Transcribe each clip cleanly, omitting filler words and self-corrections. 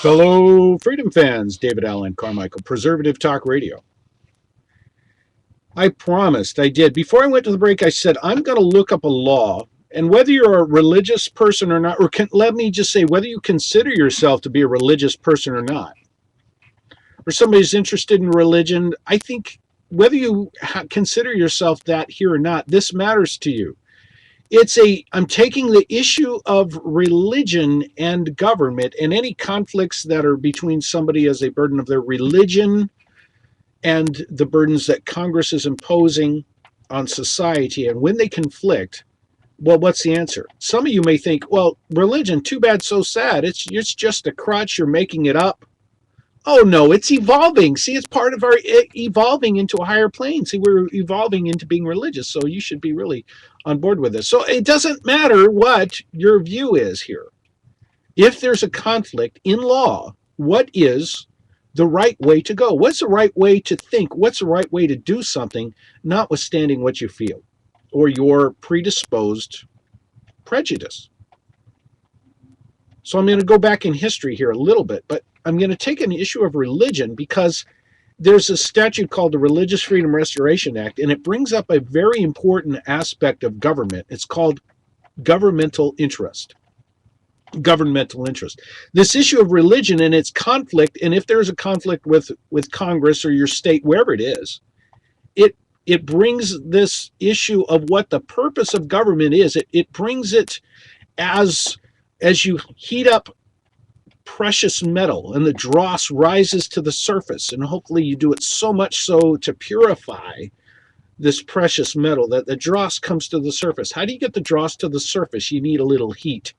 Fellow freedom fans, David Alan Carmichael, Preservative Talk Radio. I promised, I did. Before I went to the break, I said, I'm going to look up a law, and whether you're a religious person or not, or let me just say, whether you consider yourself to be a religious person or not, or somebody's interested in religion, I think whether you consider yourself that here or not, this matters to you. I'm taking the issue of religion and government and any conflicts that are between somebody as a burden of their religion and the burdens that Congress is imposing on society. And when they conflict, well, what's the answer? Some of you may think, well, religion, too bad, so sad. It's just a crutch. You're making it up. Oh, no, it's evolving. See, it's part of our evolving into a higher plane. See, we're evolving into being religious, so you should be really on board with this. So it doesn't matter what your view is here. If there's a conflict in law, what is the right way to go? What's the right way to think? What's the right way to do something, notwithstanding what you feel or your predisposed prejudice? So I'm going to go back in history here a little bit, but I'm going to take an issue of religion because there's a statute called the Religious Freedom Restoration Act, and it brings up a very important aspect of government. It's called governmental interest. Governmental interest. This issue of religion and its conflict, and if there's a conflict with Congress or your state, wherever it is, it brings this issue of what the purpose of government is. It brings it as you heat up precious metal and the dross rises to the surface, and hopefully you do it so much so to purify this precious metal that the dross comes to the surface. How do you get the dross to the surface? You need a little heat.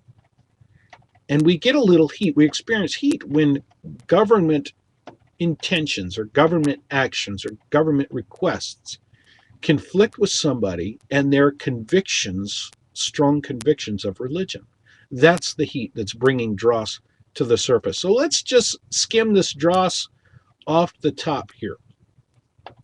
And we get a little heat. We experience heat when government intentions or government actions or government requests conflict with somebody and their convictions, strong convictions of religion. That's the heat that's bringing dross to the surface. So let's just skim this dross off the top here.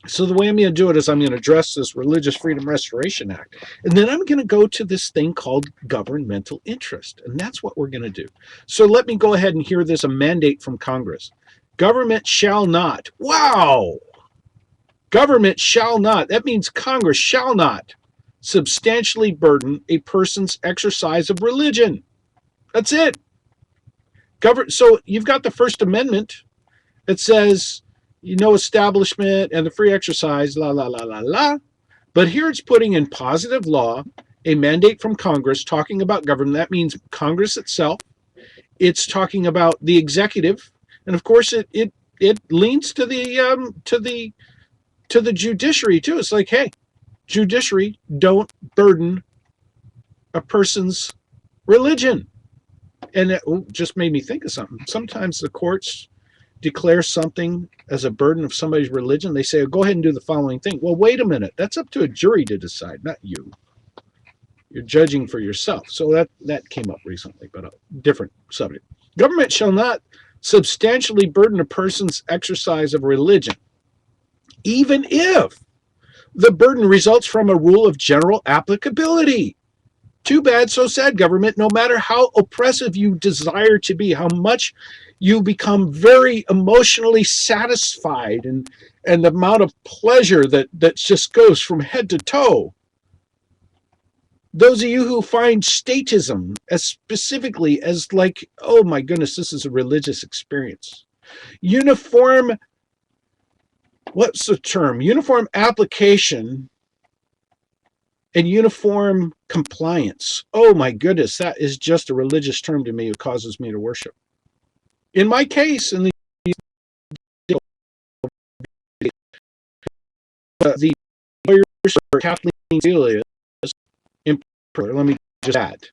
So the way I'm going to do it is I'm going to address this Religious Freedom Restoration Act, and then I'm going to go to this thing called governmental interest, and that's what we're going to do. So let me go ahead and hear this, a mandate from Congress. Government shall not. Wow! Government shall not. That means Congress shall not substantially burden a person's exercise of religion. That's it. So you've got the First Amendment. It says, establishment and the free exercise, la, la, la, la, la. But here it's putting in positive law a mandate from Congress talking about government. That means Congress itself. It's talking about the executive. And of course, it leans to the judiciary too. It's like, hey, judiciary, don't burden a person's religion. And it just made me think of something. Sometimes the courts declare something as a burden of somebody's religion. They say, oh, go ahead and do the following thing. Well, wait a minute. That's up to a jury to decide, not you. You're judging for yourself. So that came up recently, but a different subject. Government shall not substantially burden a person's exercise of religion, even if the burden results from a rule of general applicability. Too bad, so sad, government. No matter how oppressive you desire to be, how much you become very emotionally satisfied and the amount of pleasure that just goes from head to toe. Those of you who find statism as specifically as like, oh my goodness, this is a religious experience. What's the term? Uniform application and uniform compliance. Oh my goodness, that is just a religious term to me. It causes me to worship. In my case, in the lawyers for Kathleen Sebelius, let me just add,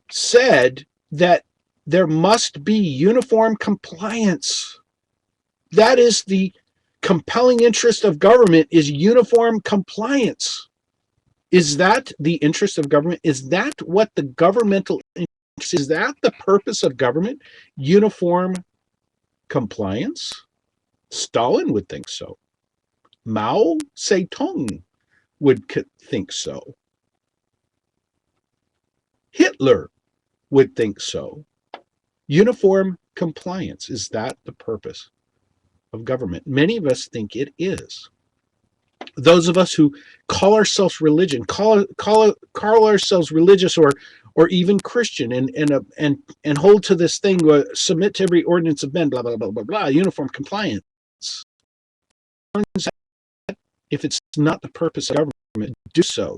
said that there must be uniform compliance. That is the compelling interest of government, is uniform compliance. Is that the interest of government? Is that what the governmental interest is? That the purpose of government? Uniform compliance? Stalin would think so. Mao Zedong would think so. Hitler would think so. Uniform compliance, is that the purpose of government? Many of us think it is. Those of us who call ourselves religion, call ourselves religious or even Christian, and hold to this thing, submit to every ordinance of men, blah blah blah blah blah, uniform compliance. If it's not the purpose of government, do so.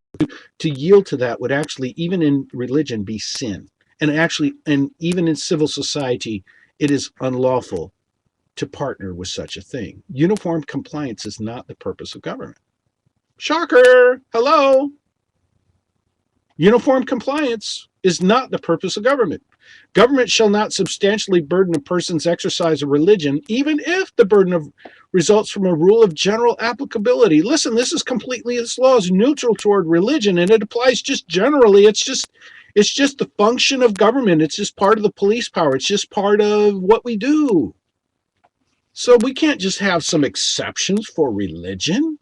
To yield to that would actually, even in religion, be sin. And even in civil society, it is unlawful to partner with such a thing. Uniform compliance is not the purpose of government. Shocker! Hello! Uniform compliance is not the purpose of government. Government shall not substantially burden a person's exercise of religion, even if the burden results from a rule of general applicability. Listen, this law is neutral toward religion, and it applies just generally. It's just the function of government. It's just part of the police power. It's just part of what we do. So we can't just have some exceptions for religion.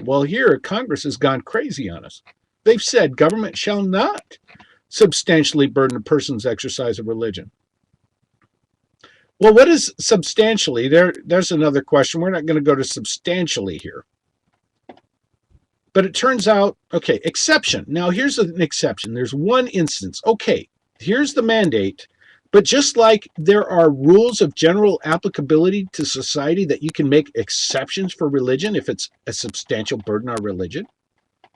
Well, here Congress has gone crazy on us. They've said government shall not substantially burden a person's exercise of religion. Well, what is substantially? There's another question. We're not going to go to substantially here. But it turns out, okay, exception. Now, here's an exception. There's one instance. Okay, here's the mandate. But just like there are rules of general applicability to society that you can make exceptions for religion if it's a substantial burden on religion,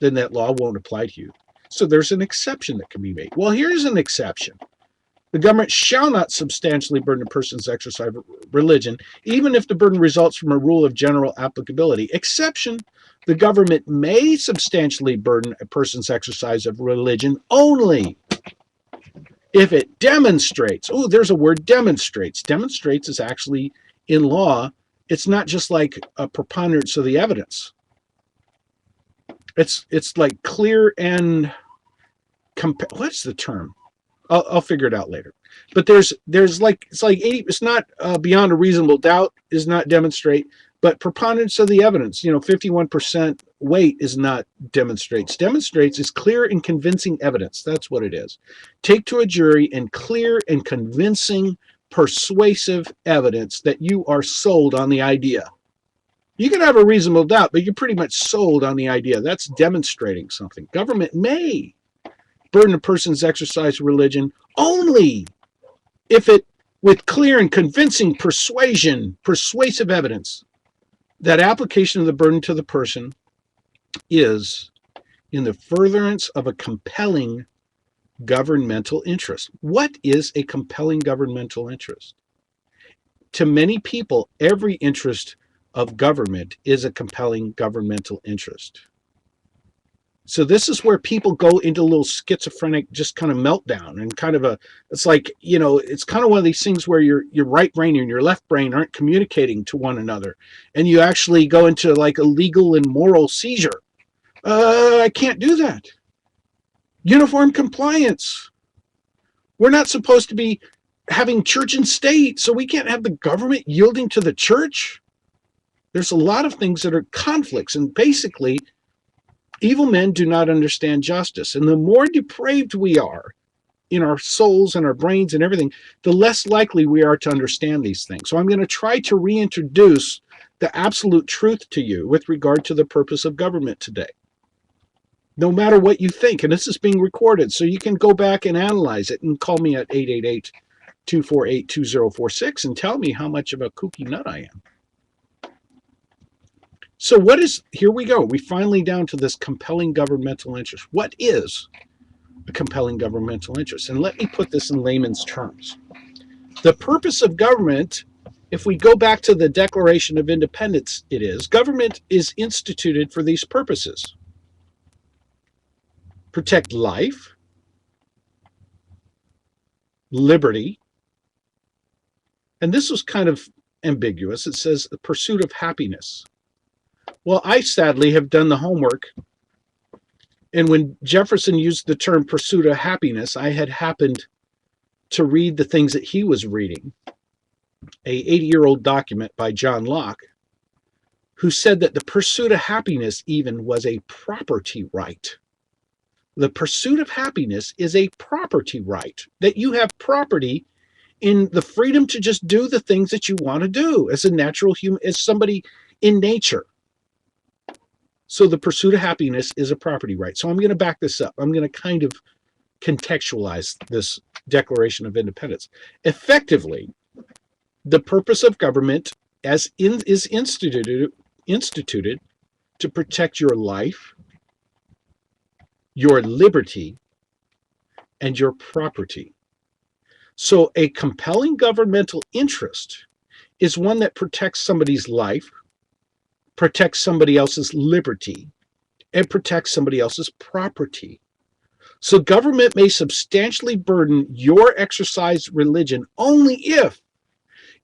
then that law won't apply to you. So there's an exception that can be made. Well, here's an exception. The government shall not substantially burden a person's exercise of religion, even if the burden results from a rule of general applicability. Exception, the government may substantially burden a person's exercise of religion only if it demonstrates. Oh, there's a word, demonstrates. Demonstrates is actually, in law, it's not just like a preponderance of the evidence. It's like clear and what's the term? I'll figure it out later. But there's like, it's like 80, it's not beyond a reasonable doubt is not demonstrate, but preponderance of the evidence, 51% weight is not demonstrates. Demonstrates is clear and convincing evidence. That's what it is. Take to a jury and clear and convincing, persuasive evidence that you are sold on the idea. You can have a reasonable doubt, but you're pretty much sold on the idea. That's demonstrating something. Government may burden a person's exercise of religion only if it, with clear and convincing persuasive evidence, that application of the burden to the person is in the furtherance of a compelling governmental interest. What is a compelling governmental interest? To many people, every interest of government is a compelling governmental interest. So this is where people go into a little schizophrenic, just kind of meltdown, and kind of it's like, it's kind of one of these things where your right brain and your left brain aren't communicating to one another, and you actually go into like a legal and moral seizure. I can't do that. Uniform compliance. We're not supposed to be having church and state, so we can't have the government yielding to the church. There's a lot of things that are conflicts, and basically, evil men do not understand justice. And the more depraved we are in our souls and our brains and everything, the less likely we are to understand these things. So I'm going to try to reintroduce the absolute truth to you with regard to the purpose of government today. No matter what you think, and this is being recorded, so you can go back and analyze it and call me at 888-248-2046 and tell me how much of a kooky nut I am. So here we go. We finally down to this compelling governmental interest. What is a compelling governmental interest? And let me put this in layman's terms. The purpose of government, if we go back to the Declaration of Independence, government is instituted for these purposes. Protect life, liberty, and this was kind of ambiguous. It says the pursuit of happiness. Well, I sadly have done the homework, and when Jefferson used the term pursuit of happiness, I had happened to read the things that he was reading, a 80-year-old document by John Locke, who said that the pursuit of happiness even was a property right. The pursuit of happiness is a property right, that you have property in the freedom to just do the things that you want to do as a natural human, as somebody in nature. So the pursuit of happiness is a property right. So I'm going to back this up. I'm going to kind of contextualize this Declaration of Independence. Effectively, the purpose of government is instituted to protect your life, your liberty, and your property. So a compelling governmental interest is one that protects somebody's life, protects somebody else's liberty, and protects somebody else's property. So government may substantially burden your exercise of religion only if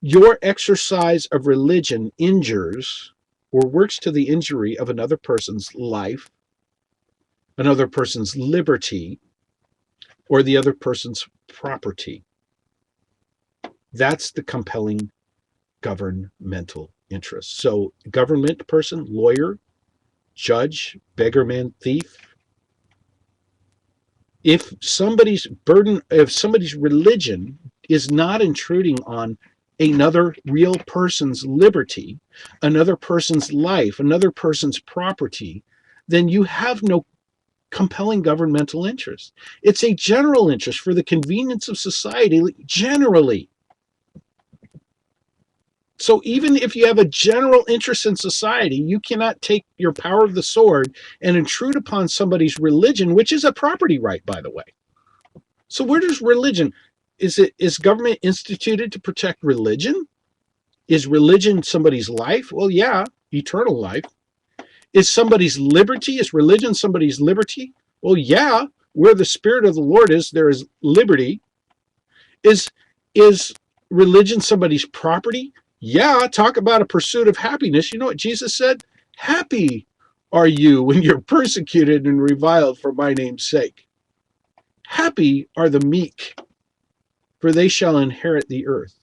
your exercise of religion injures or works to the injury of another person's life, another person's liberty, or the other person's property. That's the compelling governmental interest. So government person, lawyer, judge, beggarman, thief, if somebody's religion is not intruding on another real person's liberty, another person's life, another person's property, then you have no compelling governmental interest. It's a general interest for the convenience of society generally. So even if you have a general interest in society, you cannot take your power of the sword and intrude upon somebody's religion, which is a property right, by the way. So where does religion, is government instituted to protect religion? Is religion somebody's life? Well, yeah, eternal life. Is somebody's liberty, is religion somebody's liberty? Well, yeah, where the Spirit of the Lord is, there is liberty. Is religion somebody's property? Yeah, talk about a pursuit of happiness. You know what Jesus said? Happy are you when you're persecuted and reviled for my name's sake. Happy are the meek, for they shall inherit the earth.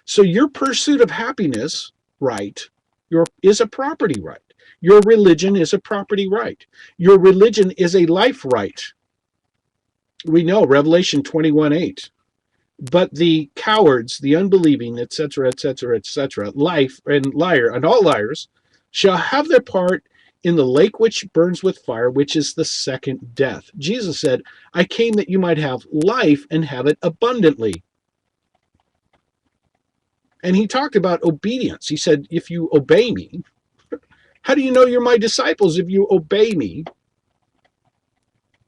So your pursuit of happiness, right, is a property right. Your religion is a property right. Your religion is a life right. We know, Revelation 21:8. But the cowards, the unbelieving, etc., etc., etc., life and liar and all liars shall have their part in the lake which burns with fire, which is the second death. Jesus said, I came that you might have life and have it abundantly. And he talked about obedience. He said, if you obey me, how do you know you're my disciples if you obey me?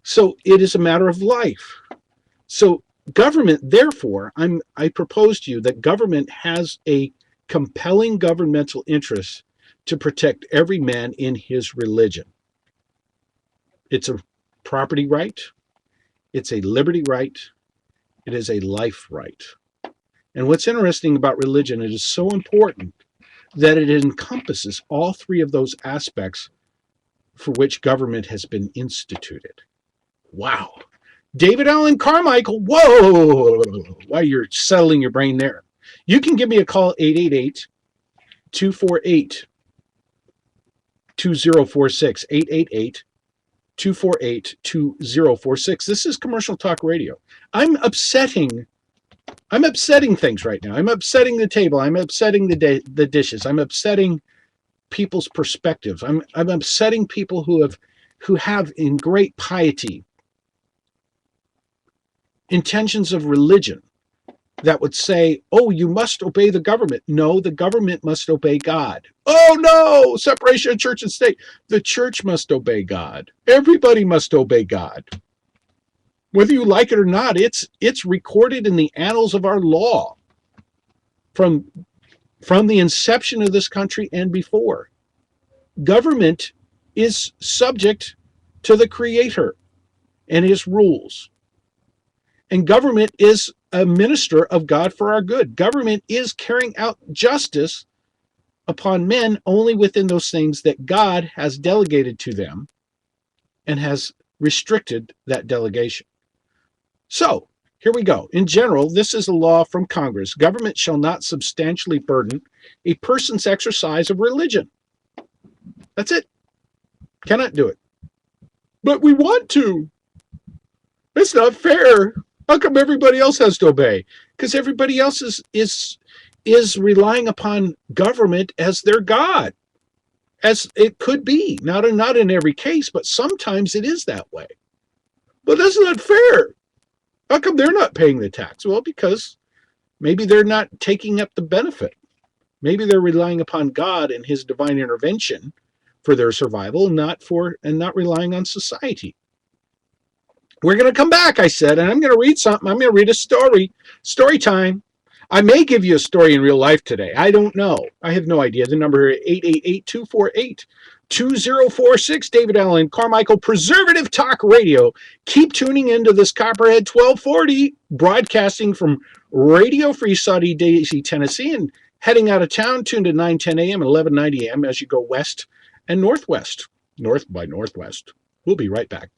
So it is a matter of life. So government, therefore, I propose to you that government has a compelling governmental interest to protect every man in his religion. It's a property right. It's a liberty right. It is a life right. And what's interesting about religion, it is so important that it encompasses all three of those aspects for which government has been instituted. Wow. David Alan Carmichael, whoa, while you're settling your brain there. You can give me a call, 888-248-2046, 888-248-2046. This is Commercial Talk Radio. I'm upsetting things right now. I'm upsetting the table. I'm upsetting the dishes. I'm upsetting people's perspectives. I'm upsetting people who have in great piety intentions of religion that would say, oh, you must obey the government. No, the government must obey God. Oh, no, separation of church and state. The church must obey God. Everybody must obey God. Whether you like it or not, it's recorded in the annals of our law from the inception of this country and before. Government is subject to the Creator and his rules. And government is a minister of God for our good. Government is carrying out justice upon men only within those things that God has delegated to them and has restricted that delegation. So, here we go. In general, this is a law from Congress. Government shall not substantially burden a person's exercise of religion. That's it. Cannot do it. But we want to. It's not fair. How come everybody else has to obey? Because everybody else is relying upon government as their God. As it could be. Not in every case, but sometimes it is that way. But that's not fair. How come they're not paying the tax? Well, because maybe they're not taking up the benefit. Maybe they're relying upon God and his divine intervention for their survival, and not relying on society. We're going to come back, I said, and I'm going to read something. I'm going to read a story. Story time. I may give you a story in real life today. I don't know. I have no idea. The number is 888-248-2046. David Alan Carmichael, Preservative Talk Radio. Keep tuning into this Copperhead 1240, broadcasting from Radio Free Saudi Daisy, Tennessee, and heading out of town, tuned to 9:10 a.m. and 11:90 a.m. as you go west and northwest. North by northwest. We'll be right back.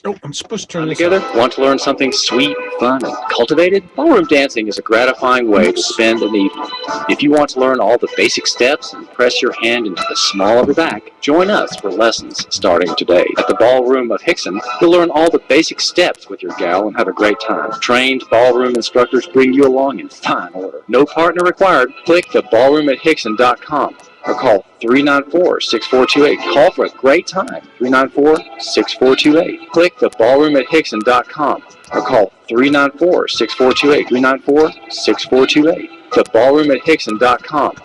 Oh, I'm supposed to turn this together. off. Want to learn something sweet, fun, and cultivated? Ballroom dancing is a gratifying way to spend an evening. If you want to learn all the basic steps and press your hand into the small of your back, join us for lessons starting today. At the Ballroom of Hickson, you'll learn all the basic steps with your gal and have a great time. Trained ballroom instructors bring you along in fine order. No partner required. Click theballroomathickson.com. or call 394-6428. Call for a great time. 394-6428. Click theballroomathickson.com or call 394-6428. 394-6428. Theballroomathickson.com.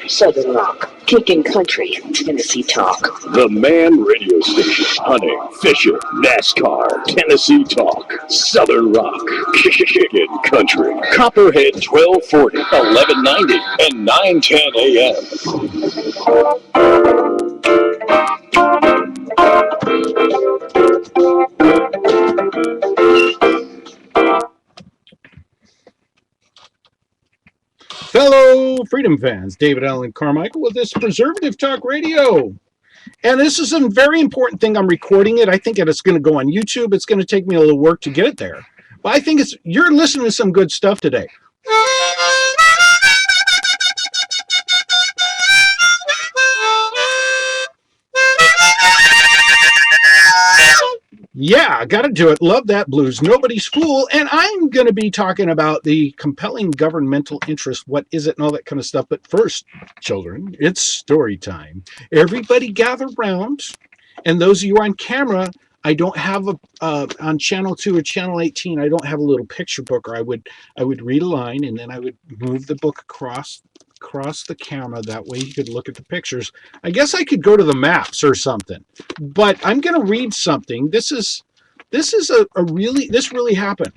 Southern Rock, kicking country, Tennessee talk. The Man Radio Station, hunting, fishing, NASCAR, Tennessee talk, Southern Rock, kicking country. Copperhead 1240, 1190, and 910 a.m. Fellow freedom fans, David Alan Carmichael with this Preservative Talk Radio. And this is a very important thing. I'm recording it. I think it's going to go on YouTube. It's going to take me a little work to get it there. But I think you're listening to some good stuff today. Yeah, I got to do it. Love that blues. Nobody's fool. And I'm going to be talking about the compelling governmental interest. What is it and all that kind of stuff. But first, children, it's story time. Everybody gather round. And those of you on camera, I don't have on channel 2 or channel 18, I don't have a little picture book, or I would read a line and then I would move the book across the camera. That way you could look at the pictures. I guess I could go to the maps or something, but I'm going to read something. This really happened.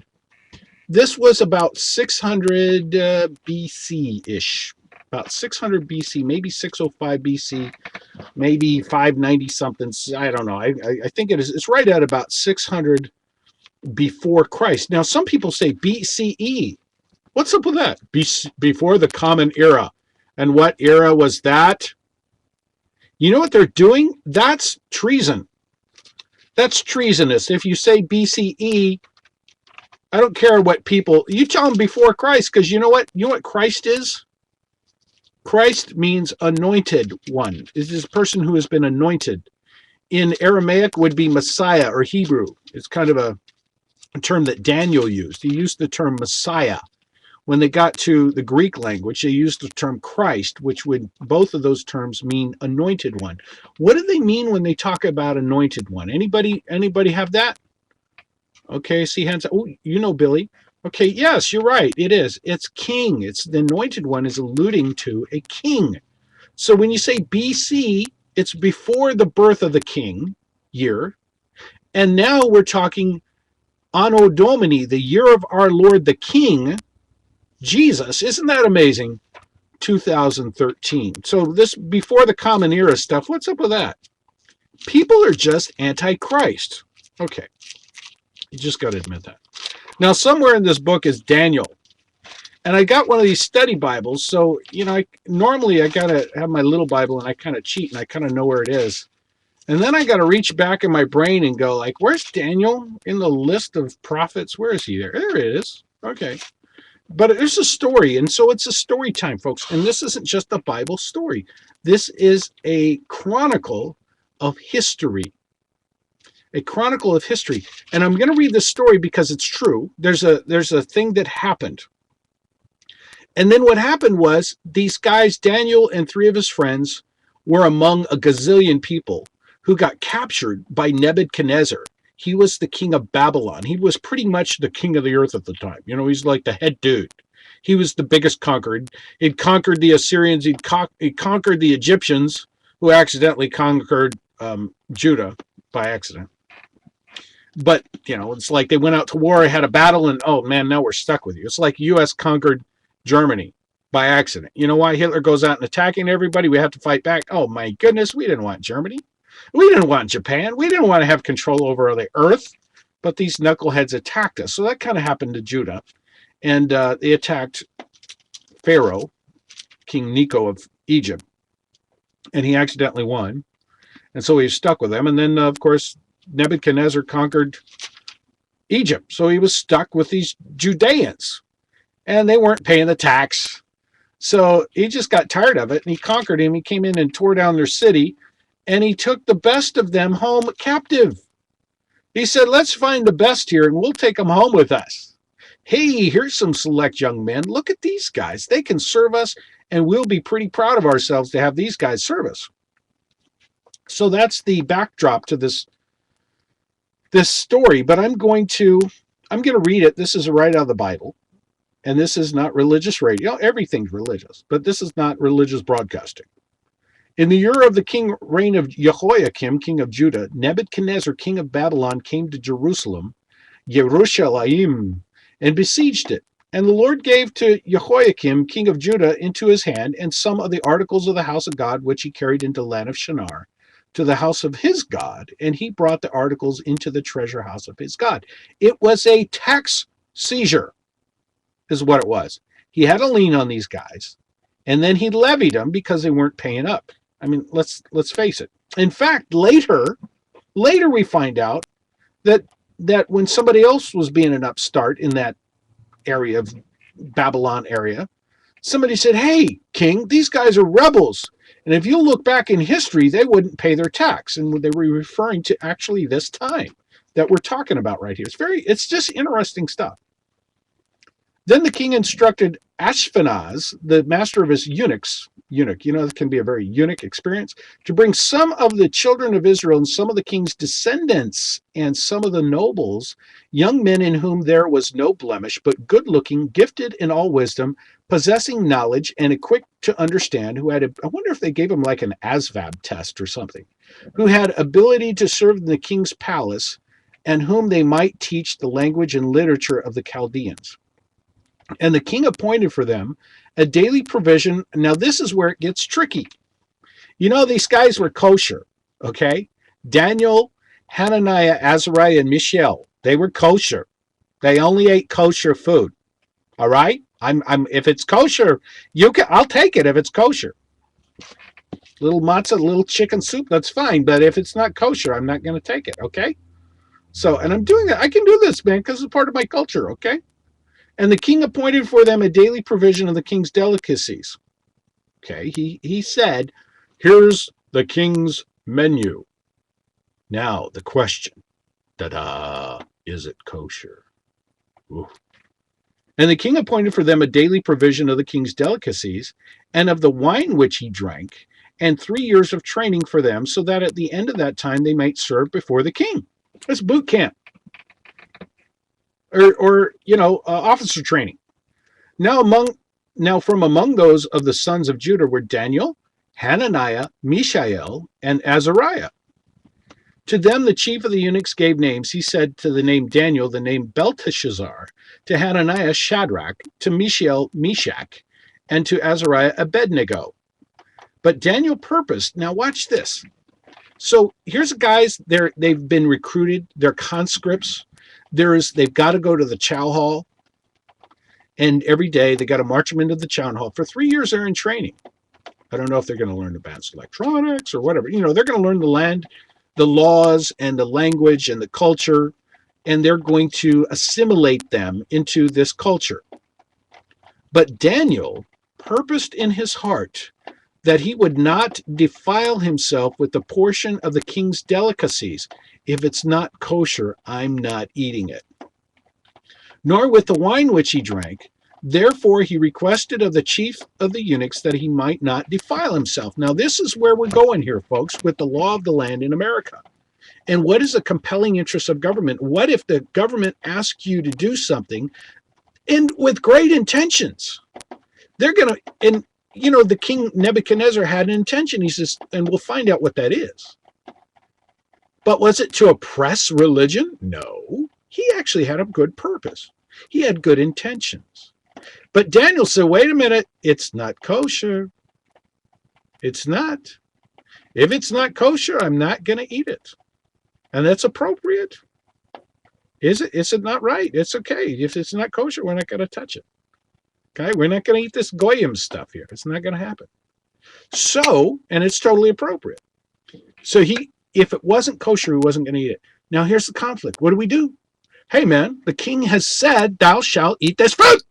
This was about 600 BC-ish, about 600 BC, maybe 605 BC, maybe 590 something. I don't know. I think it's right at about 600 before Christ. Now, some people say BCE. What's up with that? Before the Common Era. And what era was that? You know what they're doing? That's treason. That's treasonous. If you say BCE, I don't care what people, you tell them before Christ, because you know what? You know what Christ is? Christ means anointed one. Is this person who has been anointed. In Aramaic would be Messiah or Hebrew. It's kind of a term that Daniel used. He used the term Messiah. When they got to the Greek language, they used the term Christ, which would, both of those terms mean anointed one. What do they mean when they talk about anointed one? Anybody have that? Okay, see hands. Oh, you know, Billy. Okay, yes, you're right. It is. It's king. It's the anointed one is alluding to a king. So when you say BC, it's before the birth of the king year. And now we're talking Anno Domini, the year of our Lord the King, Jesus. Isn't that amazing? 2013. So this before the Common Era stuff, what's up with that? People are just anti-Christ. Okay. You just got to admit that. Now, somewhere in this book is Daniel. And I got one of these study Bibles. So, you know, normally I got to have my little Bible and I kind of cheat and I kind of know where it is. And then I got to reach back in my brain and go like, where's Daniel in the list of prophets? Where is he there? There it is. Okay. But it's a story. And so it's a story time, folks. And this isn't just a Bible story. This is a chronicle of history. A chronicle of history. And I'm going to read this story because it's true. There's a thing that happened. And then what happened was these guys, Daniel and three of his friends, were among a gazillion people who got captured by Nebuchadnezzar. He was the king of Babylon. He was pretty much the king of the earth at the time. You know, he's like the head dude. He was the biggest conqueror. He'd conquered the Assyrians. He conquered the Egyptians, who accidentally conquered Judah by accident. But, you know, it's like they went out to war, had a battle, and, oh, man, now we're stuck with you. It's like U.S. conquered Germany by accident. You know why Hitler goes out and attacking everybody? We have to fight back. Oh, my goodness, we didn't want Germany. We didn't want Japan. We didn't want to have control over the earth. But these knuckleheads attacked us. So that kind of happened to Judah. And they attacked Pharaoh, King Necho of Egypt. And he accidentally won. And so he was stuck with them. And then, of course, Nebuchadnezzar conquered Egypt. So he was stuck with these Judeans. And they weren't paying the tax. So he just got tired of it. And he conquered him. He came in and tore down their city. And he took the best of them home captive. He said, let's find the best here and we'll take them home with us. Hey, here's some select young men. Look at these guys. They can serve us and we'll be pretty proud of ourselves to have these guys serve us. So that's the backdrop to this story, but I'm going to read it. This is right out of the Bible. And this is not religious radio. Everything's religious, but this is not religious broadcasting. In the year of the reign of Jehoiakim, king of Judah, Nebuchadnezzar, king of Babylon, came to Jerusalem, and besieged it. And the Lord gave to Jehoiakim, king of Judah, into his hand, and some of the articles of the house of God, which he carried into the land of Shinar, to the house of his God, and he brought the articles into the treasure house of his God. It was a tax seizure, is what it was. He had a lien on these guys, and then he levied them because they weren't paying up. I mean, let's face it. In fact, later we find out that when somebody else was being an upstart in that area of Babylon area, somebody said, hey, king, these guys are rebels. And if you look back in history, they wouldn't pay their tax. And they were referring to actually this time that we're talking about right here. It's just interesting stuff. Then the king instructed Ashpenaz, the master of his eunuch, it can be a very eunuch experience, to bring some of the children of Israel and some of the king's descendants and some of the nobles, young men in whom there was no blemish, but good-looking, gifted in all wisdom, possessing knowledge, and quick to understand, who had, I wonder if they gave him like an ASVAB test or something, who had ability to serve in the king's palace, and whom they might teach the language and literature of the Chaldeans. And the king appointed for them a daily provision. Now, this is where it gets tricky. You know, these guys were kosher, okay? Daniel, Hananiah, Azariah, and Mishael, they were kosher. They only ate kosher food, all right? If it's kosher, I'll take it if it's kosher. Little matzah, little chicken soup, that's fine. But if it's not kosher, I'm not going to take it, okay? So, and I'm doing that. I can do this, man, because it's part of my culture, okay? And the king appointed for them a daily provision of the king's delicacies. Okay, he said, here's the king's menu. Now, the question, ta-da, is it kosher? Ooh. And the king appointed for them a daily provision of the king's delicacies and of the wine which he drank, and 3 years of training for them, so that at the end of that time they might serve before the king. It's boot camp. Or officer training. Now from among those of the sons of Judah were Daniel, Hananiah, Mishael, and Azariah. To them the chief of the eunuchs gave names. He said to the name Daniel, the name Belteshazzar, to Hananiah, Shadrach, to Mishael, Meshach, and to Azariah, Abednego. But Daniel purposed, now watch this. So here's guys, they've been recruited, they're conscripts. They've got to go to the chow hall, and every day they got to march them into the chow hall. For 3 years, they're in training. I don't know if they're going to learn advanced electronics or whatever. They're going to learn the laws and the language and the culture, and they're going to assimilate them into this culture. But Daniel purposed in his heart that he would not defile himself with the portion of the king's delicacies. If it's not kosher, I'm not eating it. Nor with the wine which he drank. Therefore he requested of the chief of the eunuchs that he might not defile himself. Now this is where we're going here, folks, with the law of the land in America. And what is a compelling interest of government? What if the government asks you to do something and with great intentions? They're going to, and the king Nebuchadnezzar had an intention. He says, and we'll find out what that is. But was it to oppress religion? No. He actually had a good purpose. He had good intentions. But Daniel said, wait a minute, it's not kosher. It's not. If it's not kosher, I'm not going to eat it. And that's appropriate. Is it not right? It's okay. If it's not kosher, we're not going to touch it. Okay, we're not going to eat this goyim stuff here. It's not going to happen. So, and it's totally appropriate. So if it wasn't kosher, he wasn't going to eat it. Now here's the conflict. What do we do? Hey man, the king has said, thou shalt eat this fruit.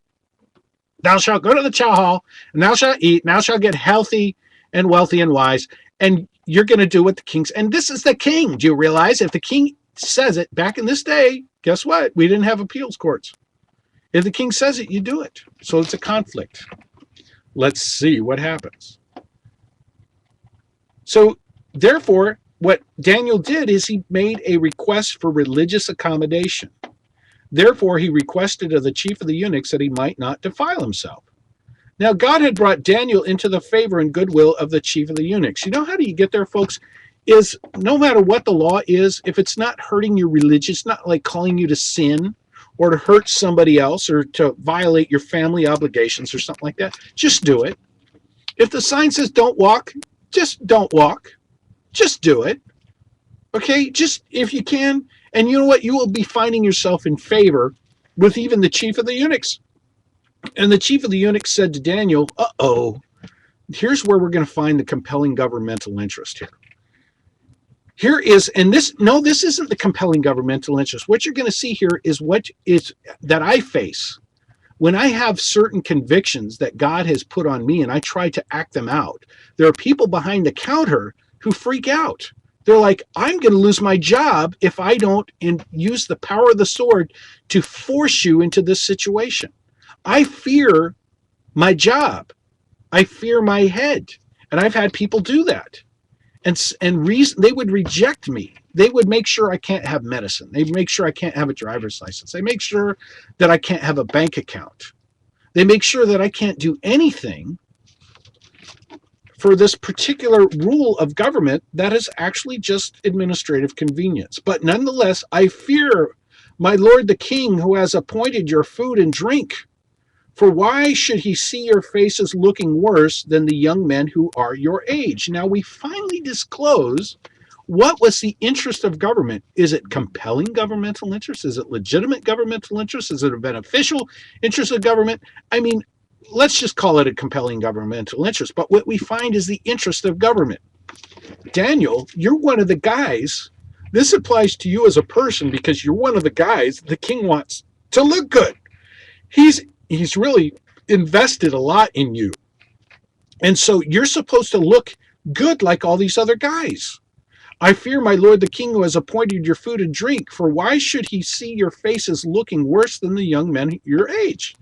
Thou shalt go to the chow hall, and thou shalt eat, and thou shalt get healthy and wealthy and wise, and you're going to do what the king's. And this is the king. Do you realize if the king says it back in this day, guess what? We didn't have appeals courts. If the king says it, you do it. So it's a conflict. Let's see what happens. So therefore, what Daniel did is he made a request for religious accommodation. Therefore, he requested of the chief of the eunuchs that he might not defile himself. Now, God had brought Daniel into the favor and goodwill of the chief of the eunuchs. You know how do you get there, folks? Is no matter what the law is, if it's not hurting your religion, it's not like calling you to sin or to hurt somebody else or to violate your family obligations or something like that, just do it. If the sign says don't walk, just don't walk. Just do it. Okay? Just if you can. And you know what? You will be finding yourself in favor with even the chief of the eunuchs. And the chief of the eunuchs said to Daniel, here's where we're going to find the compelling governmental interest here. Here is, and this isn't the compelling governmental interest. What you're going to see here is what is that I face when I have certain convictions that God has put on me and I try to act them out. There are people behind the counter who freak out. They're like, I'm going to lose my job if I don't use the power of the sword to force you into this situation. I fear my job. I fear my head. And I've had people do that. And reason they would reject me. They would make sure I can't have medicine. They'd make sure I can't have a driver's license. They make sure that I can't have a bank account. They make sure that I can't do anything for this particular rule of government that is actually just administrative convenience. But nonetheless, I fear my lord the king, who has appointed your food and drink. For why should he see your faces looking worse than the young men who are your age? Now we finally disclose what was the interest of government. Is it compelling governmental interest? Is it legitimate governmental interest? Is it a beneficial interest of government? I mean, let's just call it a compelling governmental interest. But what we find is the interest of government. Daniel, you're one of the guys This applies to you as a person because you're one of the guys the king wants to look good. He's really invested a lot in you. And so you're supposed to look good like all these other guys. I fear, my lord the king, who has appointed your food and drink, for why should he see your faces looking worse than the young men your age?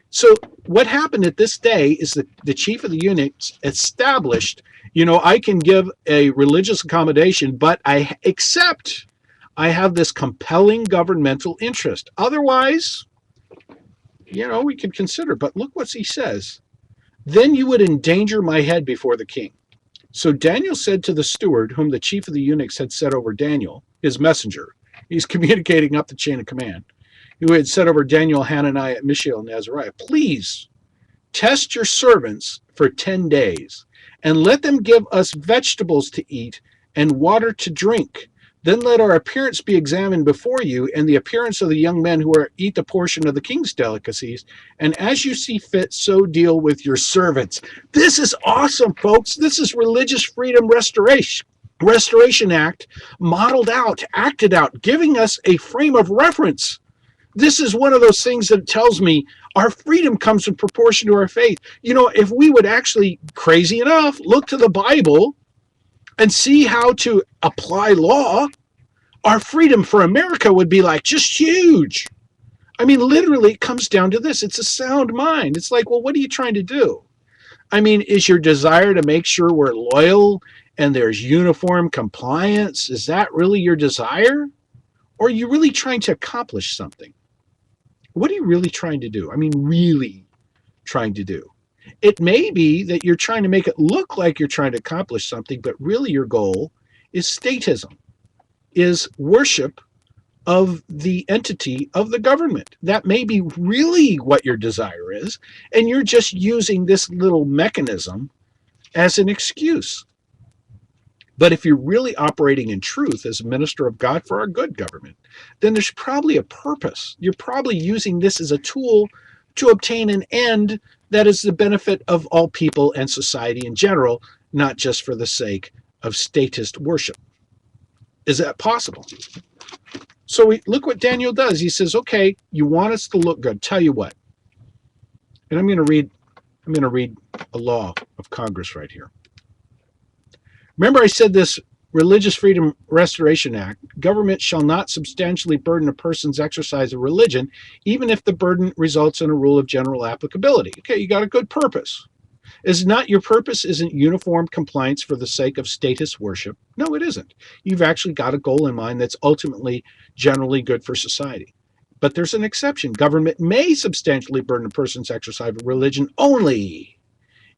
So what happened at this day is that the chief of the eunuchs established, I can give a religious accommodation, but except I have this compelling governmental interest. Otherwise, we could consider. But look what he says. Then you would endanger my head before the king. So Daniel said to the steward, whom the chief of the eunuchs had set over Daniel, his messenger. He's communicating up the chain of command, who had set over Daniel, Hananiah, Mishael, and Azariah. Please test your servants for 10 days, and let them give us vegetables to eat and water to drink. Then let our appearance be examined before you, and the appearance of the young men who eat the portion of the king's delicacies. And as you see fit, so deal with your servants. This is awesome, folks. This is Religious Freedom Restoration Act modeled out, acted out, giving us a frame of reference. This is one of those things that tells me our freedom comes in proportion to our faith. If we would actually, crazy enough, look to the Bible and see how to apply law, our freedom for America would be just huge. I mean, literally, it comes down to this. It's a sound mind. It's like, well, what are you trying to do? I mean, is your desire to make sure we're loyal and there's uniform compliance? Is that really your desire? Or are you really trying to accomplish something? What are you really trying to do? I mean, really trying to do? It may be that you're trying to make it look like you're trying to accomplish something, but really your goal is statism, is worship of the entity of the government. That may be really what your desire is, and you're just using this little mechanism as an excuse. But if you're really operating in truth as a minister of God for our good government, then there's probably a purpose. You're probably using this as a tool to obtain an end that is the benefit of all people and society in general, not just for the sake of statist worship. Is that possible? So look what Daniel does. He says, okay, you want us to look good. Tell you what. And I'm going to read a law of Congress right here. Remember I said this Religious Freedom Restoration Act, government shall not substantially burden a person's exercise of religion, even if the burden results in a rule of general applicability. Okay, you got a good purpose. Your purpose isn't uniform compliance for the sake of statist worship. No, it isn't. You've actually got a goal in mind that's ultimately generally good for society. But there's an exception. Government may substantially burden a person's exercise of religion only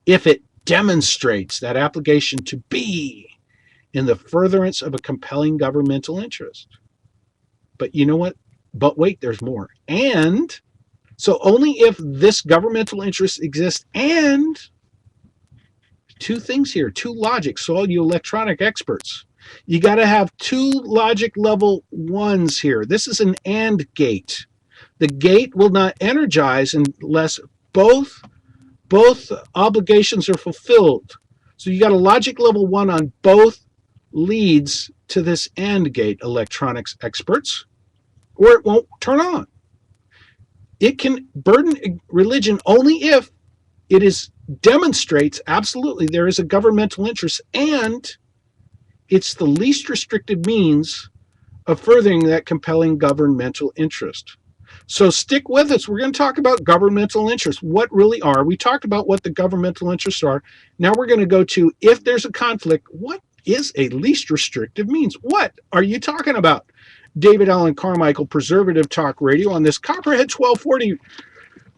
if it demonstrates that application to be in the furtherance of a compelling governmental interest. But you know what? But wait, there's more. And so only if this governmental interest exists, and two things here, two logics. So all you electronic experts, you got to have two logic level ones here. This is an AND gate. The gate will not energize unless both obligations are fulfilled. So you got a logic level 1 on both leads to this AND gate, electronics experts, or it won't turn on. It can burden religion only if it demonstrates absolutely there is a governmental interest, and it's the least restricted means of furthering that compelling governmental interest. So stick with us. We're going to talk about governmental interests. What really are? We talked about what the governmental interests are. Now we're going to go to, if there's a conflict, what is a least restrictive means? What are you talking about? David Alan Carmichael, Preservative Talk Radio, on this Copperhead 1240,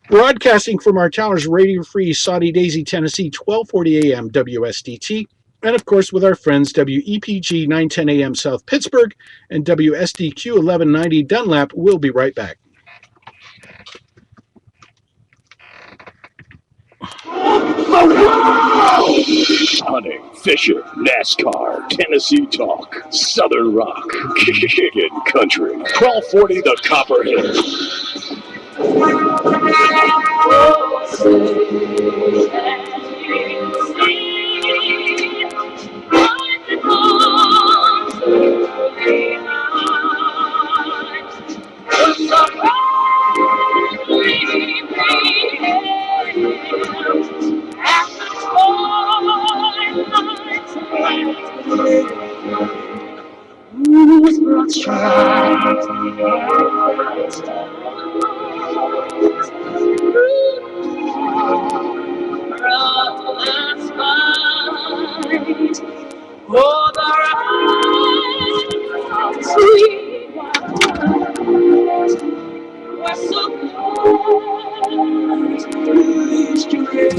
broadcasting from our towers, Radio Free, Saudi Daisy, Tennessee, 1240 AM WSDT. And of course, with our friends, WEPG 910 AM South Pittsburgh and WSDQ 1190 Dunlap. We'll be right back. Hunting, fishing, NASCAR, Tennessee Talk, Southern Rock, Kickin' Country, 1240 The Copperhead. Oh, the right sweet wine was so close to stray.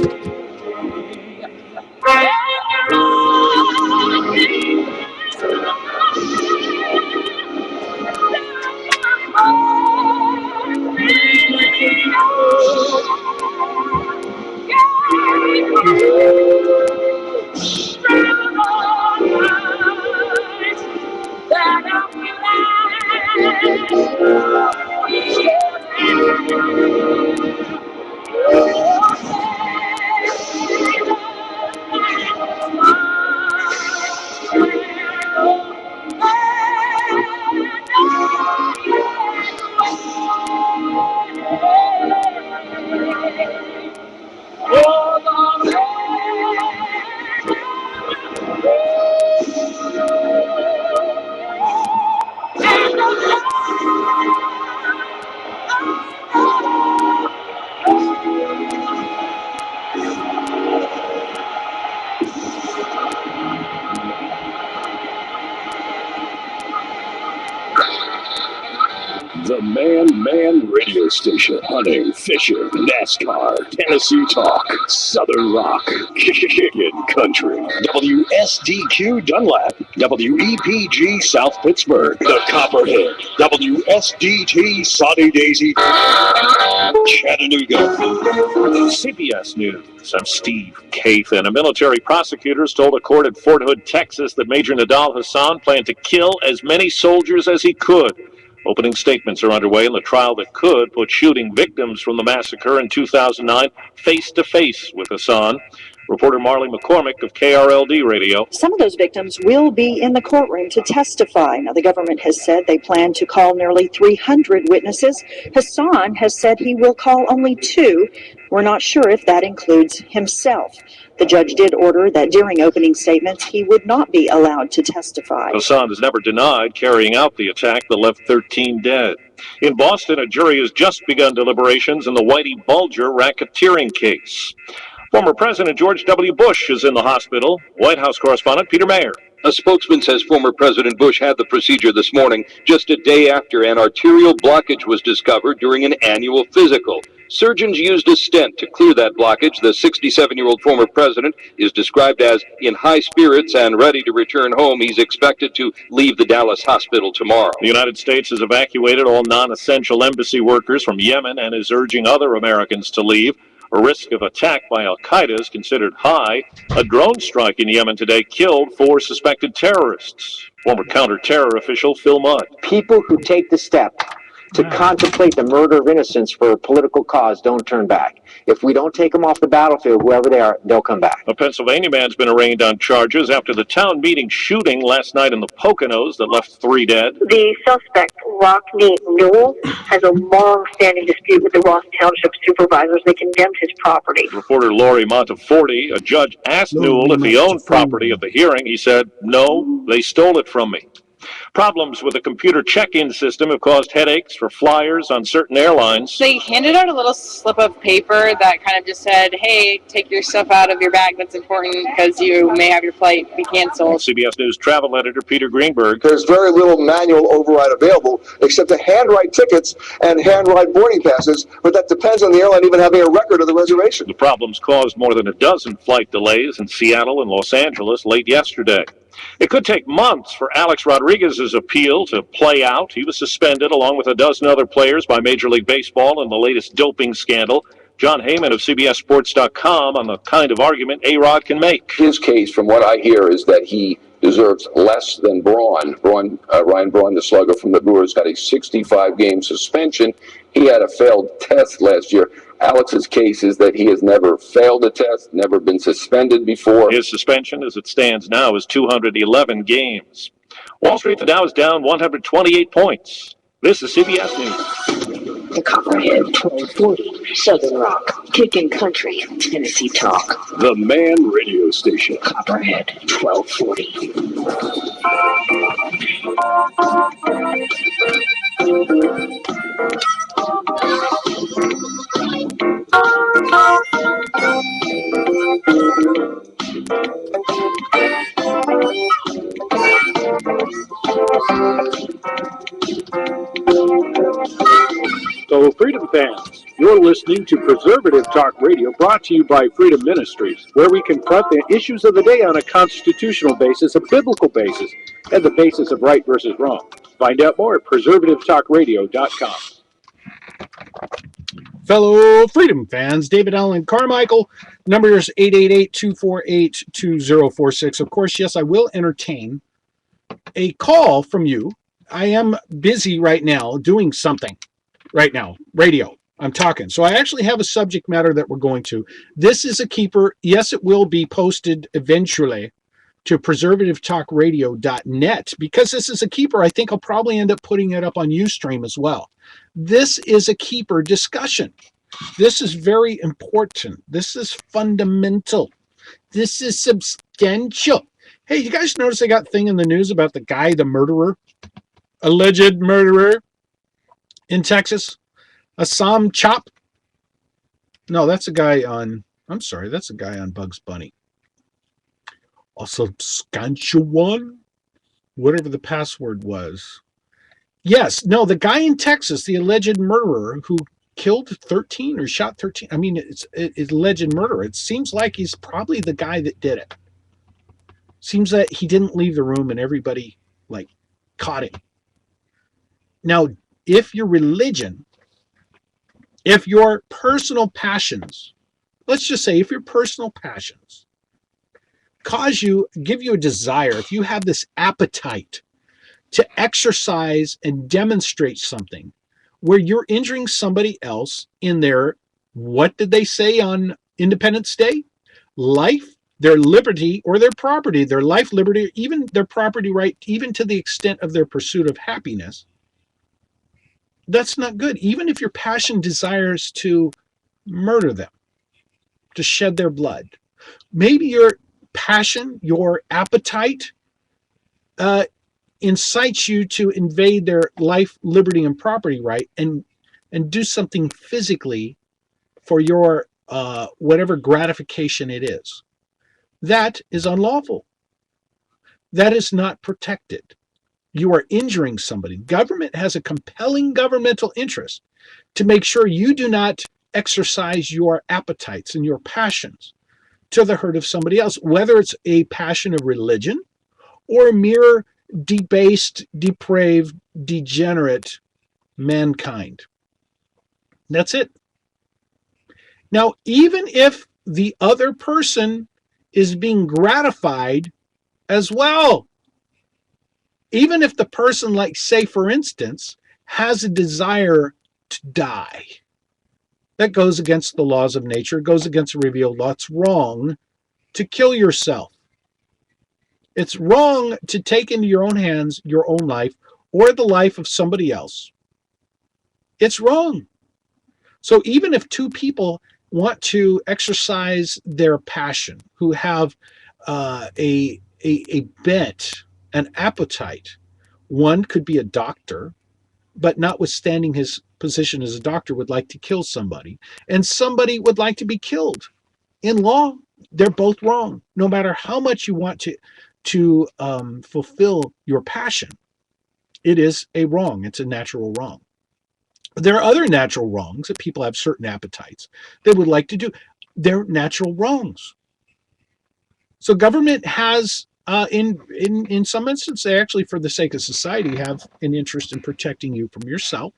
The Man Radio Station. Hunting, fishing, NASCAR, Tennessee Talk, Southern Rock, Kickin' Country. WSDQ Dunlap, WEPG South Pittsburgh, The Copperhead, WSDT Saudi Daisy, Chattanooga. CBS News. I'm Steve Kathan. A military prosecutors told a court in Fort Hood, Texas, that Major Nidal Hassan planned to kill as many soldiers as he could. Opening statements are underway in the trial that could put shooting victims from the massacre in 2009 face-to-face with Hassan. Reporter Marley McCormick of KRLD Radio. Some of those victims will be in the courtroom to testify. Now, the government has said they plan to call nearly 300 witnesses. Hassan has said he will call only 2. We're not sure if that includes himself. The judge did order that during opening statements, he would not be allowed to testify. Hassan has never denied carrying out the attack that left 13 dead. In Boston, a jury has just begun deliberations in the Whitey Bulger racketeering case. Former President George W. Bush is in the hospital. White House correspondent Peter Mayer. A spokesman says former President Bush had the procedure this morning, just a day after an arterial blockage was discovered during an annual physical. Surgeons used a stent to clear that blockage. The 67-year-old former president is described as in high spirits and ready to return home. He's expected to leave the Dallas hospital tomorrow. The United States has evacuated all non-essential embassy workers from Yemen and is urging other Americans to leave. A risk of attack by al-Qaeda is considered high. A drone strike in Yemen today killed 4 suspected terrorists. Former counter-terror official Phil Mudd. People who take the step to contemplate the murder of innocents for a political cause don't turn back. If we don't take them off the battlefield, whoever they are, they'll come back. A Pennsylvania man's been arraigned on charges after the town meeting shooting last night in the Poconos that left 3 dead. The suspect, Rockney Newell, has a long-standing dispute with the Ross Township supervisors. They condemned his property. Reporter Lori Monteforti, a judge asked Newell if he owned property at the hearing. He said, "No, they stole it from me." Problems with the computer check-in system have caused headaches for flyers on certain airlines. They handed out a little slip of paper that kind of just said, hey, take your stuff out of your bag that's important because you may have your flight be canceled. CBS News travel editor Peter Greenberg. There's very little manual override available except to handwrite tickets and handwrite boarding passes, but that depends on the airline even having a record of the reservation. The problems caused more than a dozen flight delays in Seattle and Los Angeles late yesterday. It could take months for Alex Rodriguez's appeal to play out. He was suspended along with a dozen other players by Major League Baseball in the latest doping scandal. John Heyman of CBSSports.com on the kind of argument A-Rod can make. His case, from what I hear, is that he deserves less than Braun. Ryan Braun, the slugger from the Brewers, got a 65-game suspension. He had a failed test last year. Alex's case is that he has never failed a test, never been suspended before. His suspension, as it stands now, is 211 games. Wall Street, the Dow is down 128 points. This is CBS News. The Copperhead, 1240, Southern Rock, Kickin' Country, Tennessee Talk. The Man Radio Station. Copperhead, 1240. So, Freedom fans, you're listening to Preservative Talk Radio, brought to you by Freedom Ministries, where we confront the issues of the day on a constitutional basis, a biblical basis, and the basis of right versus wrong. Find out more at preservativetalkradio.com. Fellow Freedom fans, David Alan Carmichael, number is 888-248-2046. Of course, yes, I will entertain a call from you. I am busy right now doing something. Right now, radio, I'm talking. So I actually have a subject matter that we're going to. This is a keeper. Yes, it will be posted eventually to preservativetalkradio.net. Because this is a keeper, I think I'll probably end up putting it up on Ustream as well. This is a keeper discussion. This is very important. This is fundamental. This is substantial. Hey, you guys notice I got a thing in the news about the guy, the murderer, alleged murderer in Texas? Assam Chop? No, that's a guy on, I'm sorry, that's a guy on Bugs Bunny. Also, Saskatchewan? Whatever the password was. Yes, no, the guy in Texas, the alleged murderer who killed 13 or shot 13. I mean, it's alleged murder. It seems like he's probably the guy that did it. Seems that he didn't leave the room and everybody, like, caught him. Now, if your religion, if your personal passions, let's just say if your personal passions give you a desire, if you have this appetite to exercise and demonstrate something where you're injuring somebody else in their, what did they say on Independence Day? Life, their liberty, or their property, their life, liberty, even their property right, even to the extent of their pursuit of happiness. That's not good. Even if your passion desires to murder them, to shed their blood. Maybe your passion, your appetite, incites you to invade their life, liberty, and property right and do something physically for your whatever gratification it is. That is unlawful. That is not protected. You are injuring somebody. Government has a compelling governmental interest to make sure you do not exercise your appetites and your passions to the hurt of somebody else, whether it's a passion of religion or a mere debased, depraved, degenerate mankind. That's it. Now, even if the other person is being gratified as well, even if the person, like, say, for instance, has a desire to die, that goes against the laws of nature, goes against the revealed law. It's wrong to kill yourself. It's wrong to take into your own hands your own life or the life of somebody else. It's wrong. So even if two people want to exercise their passion, who have a bent, an appetite, one could be a doctor, but notwithstanding his position as a doctor, would like to kill somebody, and somebody would like to be killed. In law, they're both wrong. No matter how much you want to fulfill your passion, it is a wrong. It's a natural wrong. There are other natural wrongs that people have certain appetites they would like to do. They're natural wrongs. So government has, in some instances, they actually, for the sake of society, have an interest in protecting you from yourself.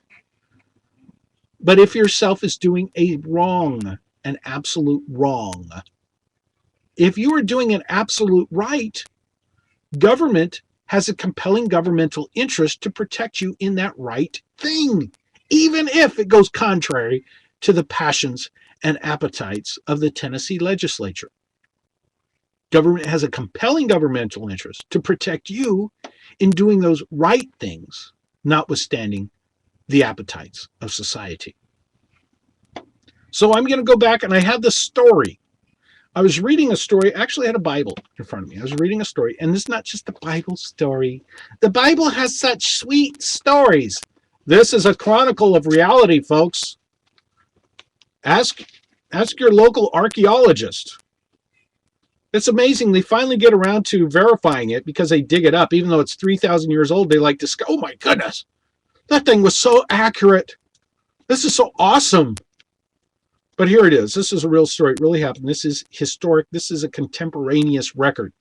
But if yourself is doing a wrong, an absolute wrong, if you are doing an absolute right, government has a compelling governmental interest to protect you in that right thing, even if it goes contrary to the passions and appetites of the Tennessee legislature. Government has a compelling governmental interest to protect you in doing those right things, notwithstanding the appetites of society. So I'm going to go back, and I have this story. I was reading a story. Actually, I had a Bible in front of me. I was reading a story, and it's not just a Bible story. The Bible has such sweet stories. This is a chronicle of reality, folks. Ask your local archaeologist. It's amazing. They finally get around to verifying it because they dig it up. Even though it's 3,000 years old, they like to go, oh my goodness, that thing was so accurate. This is so awesome. But here it is. This is a real story. It really happened. This is historic. This is a contemporaneous record.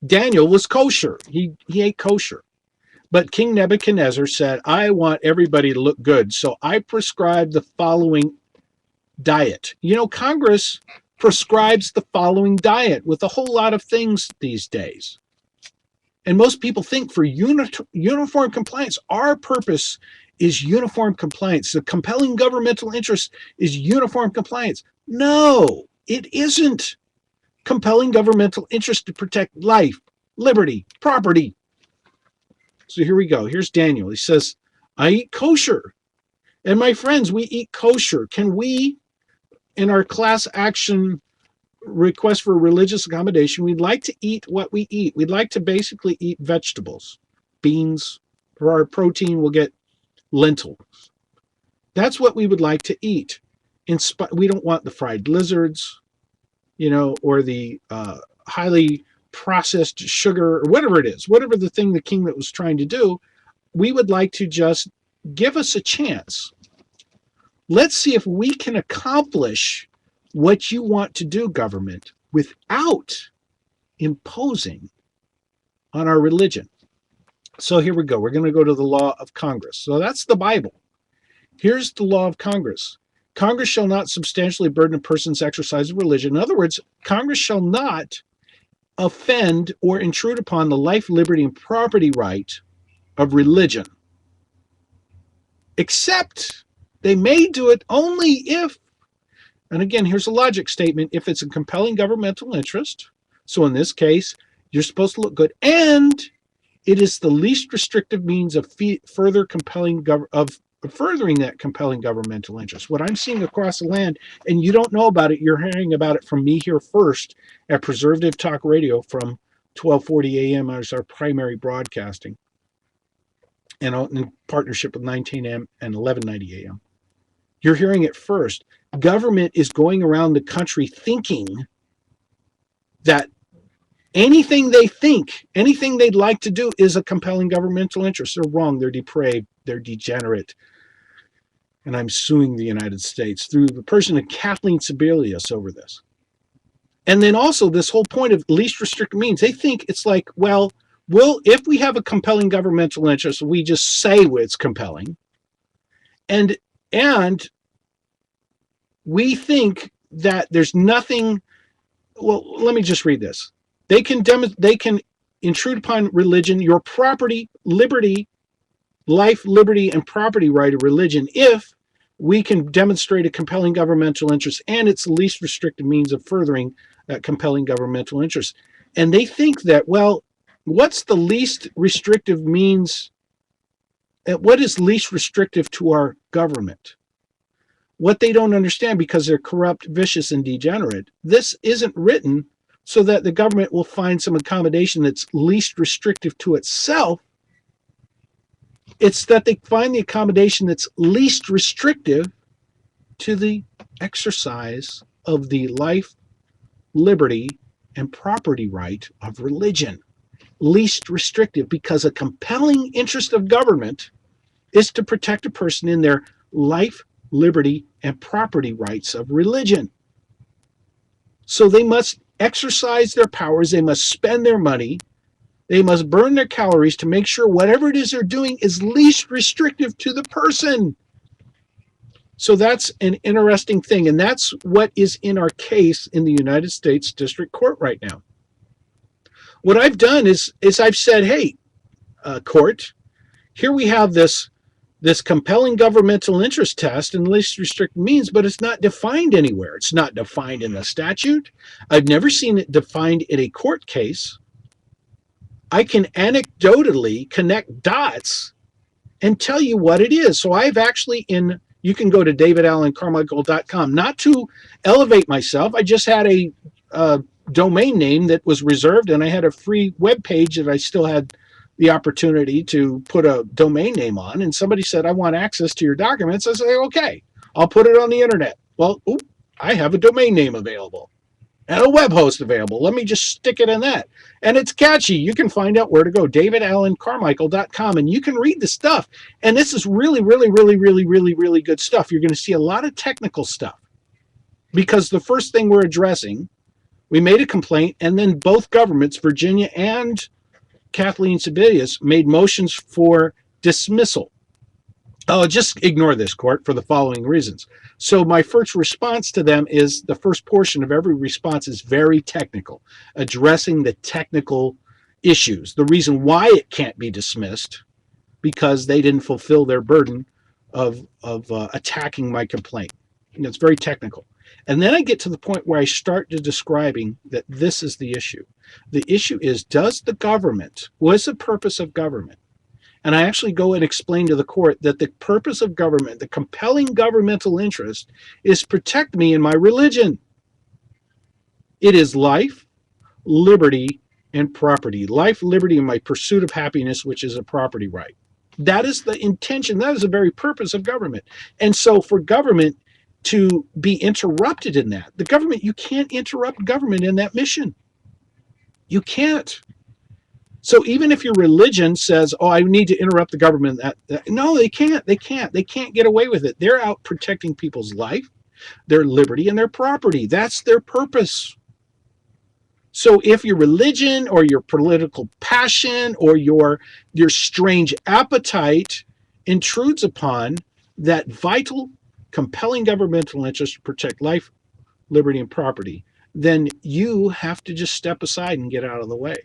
Daniel was kosher. He ate kosher. But King Nebuchadnezzar said, I want everybody to look good, so I prescribe the following diet. You know, Congress prescribes the following diet with a whole lot of things these days. And most people think for uniform compliance, our purpose is uniform compliance. The compelling governmental interest is uniform compliance. No, it isn't. Compelling governmental interest to protect life, liberty, property. So here we go. Here's Daniel. He says, I eat kosher. And my friends, we eat kosher. Can we, in our class action request for religious accommodation, we'd like to eat what we eat. We'd like to basically eat vegetables, beans. For our protein, we'll get lentils. That's what we would like to eat. We don't want the fried lizards, you know, or the highly processed sugar, or whatever it is, whatever the thing the king that was trying to do. We would like to just give us a chance. Let's see if we can accomplish what you want to do, government, without imposing on our religion. So here we go. We're going to go to the law of Congress. So that's the Bible. Here's the law of Congress. Congress shall not substantially burden a person's exercise of religion. In other words, Congress shall not offend or intrude upon the life, liberty, and property right of religion. Except they may do it only if, and again, here's a logic statement, if it's a compelling governmental interest. So in this case, you're supposed to look good, and it is the least restrictive means of furthering that compelling governmental interest. What I'm seeing across the land, and you don't know about it, you're hearing about it from me here first at Preservative Talk Radio from 12:40 a.m. as our primary broadcasting, and in partnership with 9:10 a.m. and 11:90 a.m. You're hearing it first. Government is going around the country thinking that anything they think, anything they'd like to do is a compelling governmental interest. They're wrong. They're depraved. They're degenerate. And I'm suing the United States through the person of Kathleen Sebelius over this. And then also this whole point of least restrictive means. They think it's like, well, if we have a compelling governmental interest, we just say it's compelling. And we think that there's nothing. Well, let me just read this. They can intrude upon religion, your property, liberty, life, liberty, and property right of religion if we can demonstrate a compelling governmental interest and its least restrictive means of furthering that compelling governmental interest. And they think that, well, what's the least restrictive means? What is least restrictive to our government? What they don't understand, because they're corrupt, vicious, and degenerate, this isn't written so that the government will find some accommodation that's least restrictive to itself. It's that they find the accommodation that's least restrictive to the exercise of the life, liberty, and property right of religion. Least restrictive, because a compelling interest of government is to protect a person in their life, liberty, and property rights of religion. So they must exercise their powers, they must spend their money, they must burn their calories to make sure whatever it is they're doing is least restrictive to the person. So that's an interesting thing, and that's what is in our case in the United States District Court right now. What I've done is I've said, hey, court, here we have this compelling governmental interest test and least restrictive means, but it's not defined anywhere. It's not defined in the statute. I've never seen it defined in a court case. I can anecdotally connect dots and tell you what it is. So I've actually you can go to davidalancarmichael.com, not to elevate myself. I just had a domain name that was reserved, and I had a free web page that I still had the opportunity to put a domain name on. And somebody said, I want access to your documents. I say, okay, I'll put it on the internet. Well, I have a domain name available and a web host available. Let me just stick it in that. And it's catchy. You can find out where to go, davidalancarmichael.com, and you can read the stuff. And this is really, really, really, really, really, really good stuff. You're going to see a lot of technical stuff, because the first thing we're addressing, we made a complaint, and then both governments, Virginia and Kathleen Sebelius, made motions for dismissal. Oh, just ignore this, court, for the following reasons. So my first response to them is, the first portion of every response is very technical, addressing the technical issues, the reason why it can't be dismissed, because they didn't fulfill their burden of attacking my complaint. And it's very technical. And then I get to the point where I start to describing that this is the issue. The issue is, does the government, what is the purpose of government? And I actually go and explain to the court that the purpose of government, the compelling governmental interest, is protect me and my religion. It is life, liberty, and property. Life, liberty, and my pursuit of happiness, which is a property right. That is the intention. That is the very purpose of government. And so for government to be interrupted in that, the government, you can't interrupt government in that mission. You can't. So even if your religion says, oh, I need to interrupt the government, no, they can't. They can't get away with it. They're out protecting people's life, their liberty, and their property. That's their purpose. So if your religion or your political passion or your strange appetite intrudes upon that vital, compelling governmental interest to protect life, liberty, and property, then you have to just step aside and get out of the way.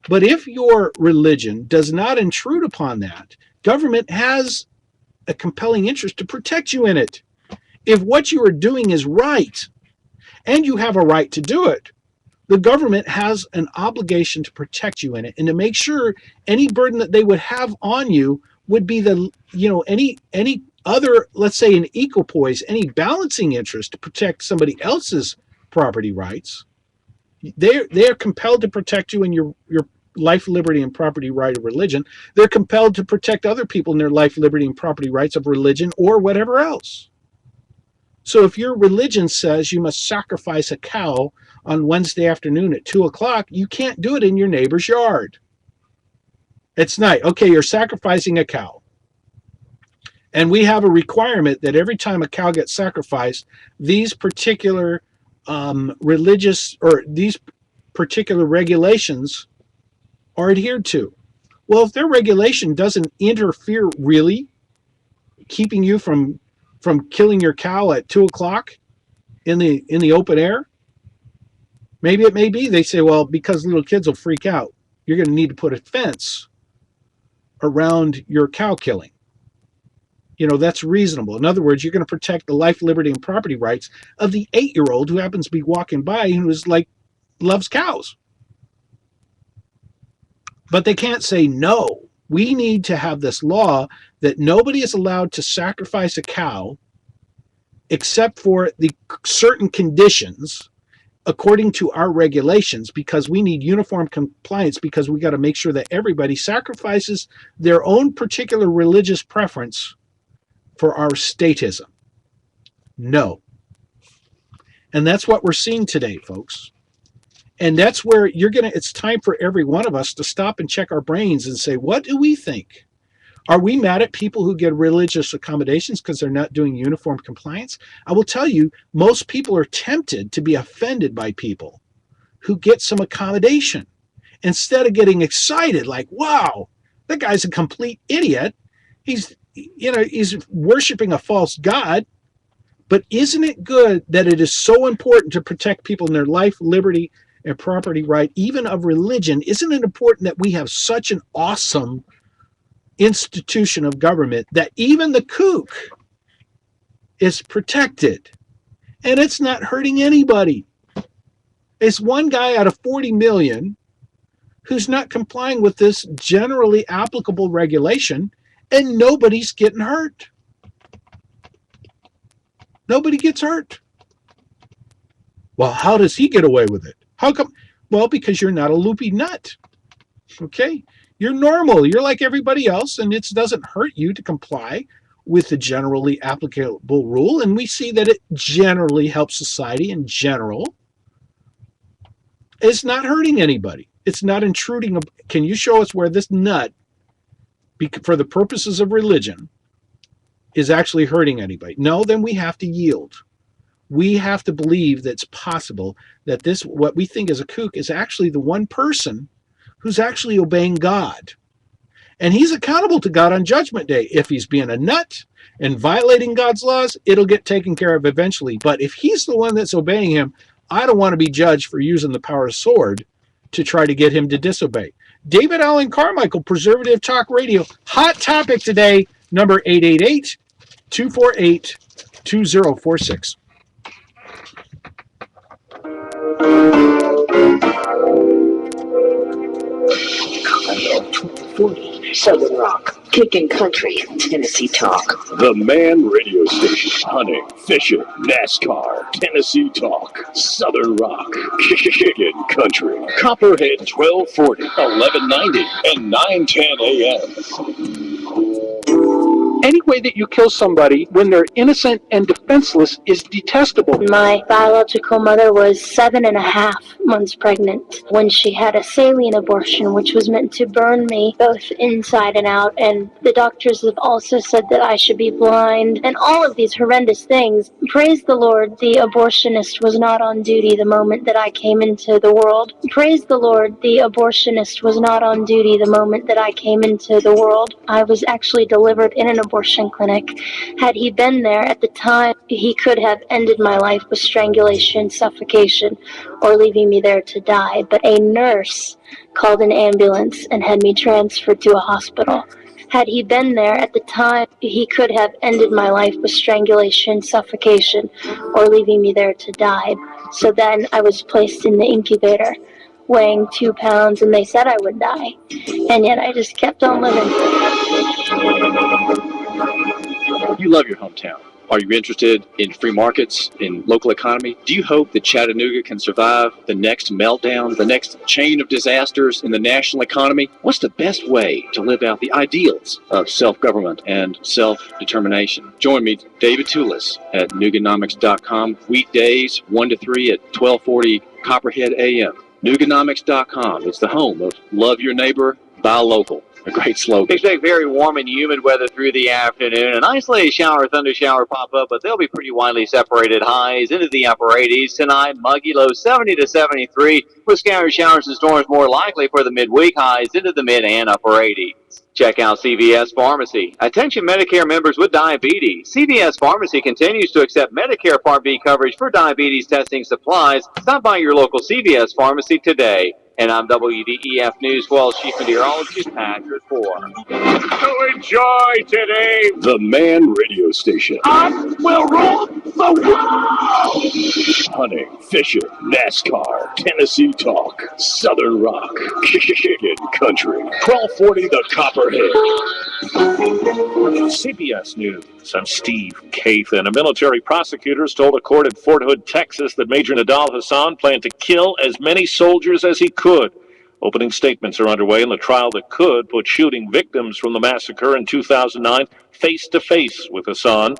But if your religion does not intrude upon that, government has a compelling interest to protect you in it. If what you are doing is right, and you have a right to do it, the government has an obligation to protect you in it, and to make sure any burden that they would have on you would be any other, let's say, an equipoise, any balancing interest to protect somebody else's property rights. They are compelled to protect you in your life, liberty, and property right of religion. They're compelled to protect other people in their life, liberty, and property rights of religion or whatever else. So if your religion says you must sacrifice a cow on Wednesday afternoon at 2:00, you can't do it in your neighbor's yard. It's night. Okay, you're sacrificing a cow. And we have a requirement that every time a cow gets sacrificed, these particular religious or these particular regulations are adhered to. Well, if their regulation doesn't interfere really, keeping you from killing your cow at 2:00 in the open air, maybe it may be. They say, well, because little kids will freak out, you're going to need to put a fence around your cow killing. That's reasonable. In other words, you're going to protect the life, liberty, and property rights of the 8-year-old who happens to be walking by and who is loves cows. But they can't say, no, we need to have this law that nobody is allowed to sacrifice a cow except for the certain conditions according to our regulations, because we need uniform compliance, because we got to make sure that everybody sacrifices their own particular religious preference for our statism. No. And that's what we're seeing today, folks. And that's where it's time for every one of us to stop and check our brains and say, what do we think? Are we mad at people who get religious accommodations because they're not doing uniform compliance? I will tell you, most people are tempted to be offended by people who get some accommodation instead of getting excited, like, wow, that guy's a complete idiot. He's worshiping a false god. But isn't it good that it is so important to protect people in their life, liberty, and property right, even of religion? Isn't it important that we have such an awesome institution of government that even the kook is protected and it's not hurting anybody? It's one guy out of 40 million who's not complying with this generally applicable regulation, and nobody's getting hurt. Nobody gets hurt. Well, how does he get away with it? How come? Well, because you're not a loopy nut. Okay? You're normal. You're like everybody else, and it doesn't hurt you to comply with the generally applicable rule. And we see that it generally helps society in general. It's not hurting anybody. It's not intruding. Can you show us where this nut, for the purposes of religion, is actually hurting anybody? No, then we have to yield. We have to believe that it's possible that this, what we think is a kook, is actually the one person who's actually obeying God. And he's accountable to God on Judgment Day. If he's being a nut and violating God's laws, it'll get taken care of eventually. But if he's the one that's obeying him, I don't want to be judged for using the power of sword to try to get him to disobey. David Alan Carmichael, Preservative Talk Radio. Hot topic today, number 888-248-2046. Southern Rock, kicking country, Tennessee talk. The Man Radio Station. Hunting, fishing, NASCAR, Tennessee talk, Southern Rock, kicking country. Copperhead 1240, 1190, and 910 a.m. Any way that you kill somebody when they're innocent and defenseless is detestable. My biological mother was 7.5 months pregnant when she had a saline abortion, which was meant to burn me both inside and out. And the doctors have also said that I should be blind and all of these horrendous things. Praise the Lord, the abortionist was not on duty the moment that I came into the world. Praise the Lord, the abortionist was not on duty the moment that I came into the world. I was actually delivered in an abortion clinic. Had he been there at the time, he could have ended my life with strangulation, suffocation, or leaving me there to die. But a nurse called an ambulance and had me transferred to a hospital. Had he been there at the time, he could have ended my life with strangulation, suffocation, or leaving me there to die. So then I was placed in the incubator, weighing 2 pounds, and they said I would die. And yet I just kept on living. You love your hometown. Are you interested in free markets, in local economy? Do you hope that Chattanooga can survive the next meltdown, the next chain of disasters in the national economy? What's the best way to live out the ideals of self-government and self-determination? Join me, David Toulis, at Nuganomics.com, weekdays 1 to 3 at 1240 Copperhead AM. Nuganomics.com. It's the home of love your neighbor, buy local. A great slogan. Expect very warm and humid weather through the afternoon. An isolated shower or thunder shower pop up, but they'll be pretty widely separated. Highs into the upper 80s tonight. Muggy lows 70 to 73, with scattered showers and storms more likely for the midweek. Highs into the mid and upper 80s. Check out CVS Pharmacy. Attention Medicare members with diabetes. CVS Pharmacy continues to accept Medicare Part B coverage for diabetes testing supplies. Stop by your local CVS Pharmacy today. And I'm WDEF News 12 Chief Meteorologist Patrick Ford. To enjoy today, the Man Radio Station. I will rule the world! Hunting, fishing, NASCAR, Tennessee talk, Southern Rock, kicking country. 1240 The Copperhead. CBS News. I'm Steve Kathan. A military prosecutors told a court in Fort Hood, Texas, that Major Nidal Hassan planned to kill as many soldiers as he could. Opening statements are underway in the trial that could put shooting victims from the massacre in 2009 face-to-face with Hassan.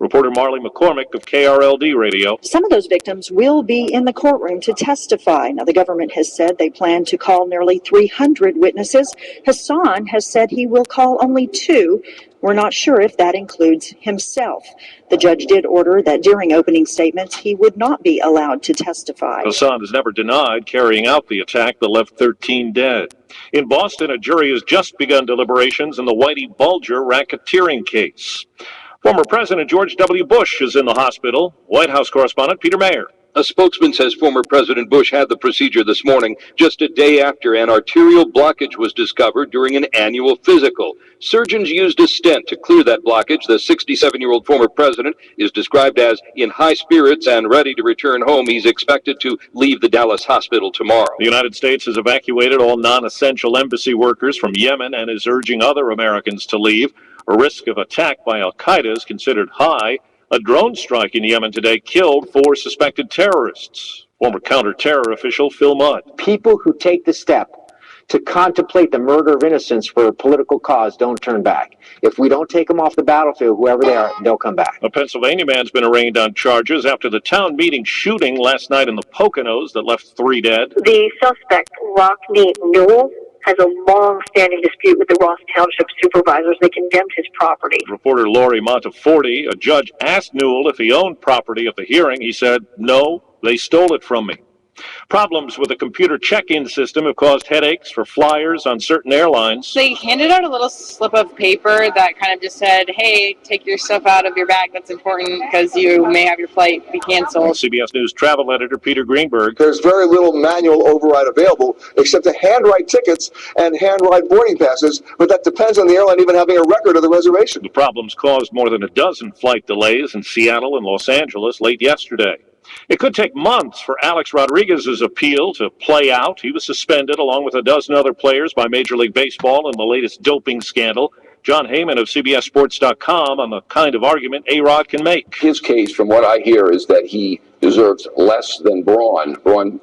Reporter Marley McCormick of KRLD Radio. Some of those victims will be in the courtroom to testify. Now, the government has said they plan to call nearly 300 witnesses. Hassan has said he will call only 2. We're not sure if that includes himself. The judge did order that during opening statements, he would not be allowed to testify. Hassan has never denied carrying out the attack that left 13 dead. In Boston, a jury has just begun deliberations in the Whitey Bulger racketeering case. Former President George W. Bush is in the hospital. White House correspondent Peter Mayer. A spokesman says former President Bush had the procedure this morning, just a day after an arterial blockage was discovered during an annual physical. Surgeons used a stent to clear that blockage. The 67-year-old former president is described as in high spirits and ready to return home. He's expected to leave the Dallas hospital tomorrow. The United States has evacuated all non-essential embassy workers from Yemen and is urging other Americans to leave. A risk of attack by Al-Qaeda is considered high. A drone strike in Yemen today killed 4 suspected terrorists. Former counter-terror official Phil Mudd. People who take the step to contemplate the murder of innocents for a political cause don't turn back. If we don't take them off the battlefield, whoever they are, they'll come back. A Pennsylvania man's been arraigned on charges after the town meeting shooting last night in the Poconos that left 3 dead. The suspect, Rockney Newell, has a long-standing dispute with the Ross Township supervisors. They condemned his property. Reporter Lori Monteforti, a judge asked Newell if he owned property at the hearing. He said, "No, they stole it from me." Problems with the computer check-in system have caused headaches for flyers on certain airlines. They handed out a little slip of paper that kind of just said, hey, take your stuff out of your bag that's important because you may have your flight be canceled. CBS News travel editor Peter Greenberg. There's very little manual override available except to handwrite tickets and handwrite boarding passes, but that depends on the airline even having a record of the reservation. The problems caused more than a dozen flight delays in Seattle and Los Angeles late yesterday. It could take months for Alex Rodriguez's appeal to play out. He was suspended along with a dozen other players by Major League Baseball in the latest doping scandal. John Heyman of CBSSports.com on the kind of argument A-Rod can make. His case, from what I hear, is that he deserves less than Braun. Ryan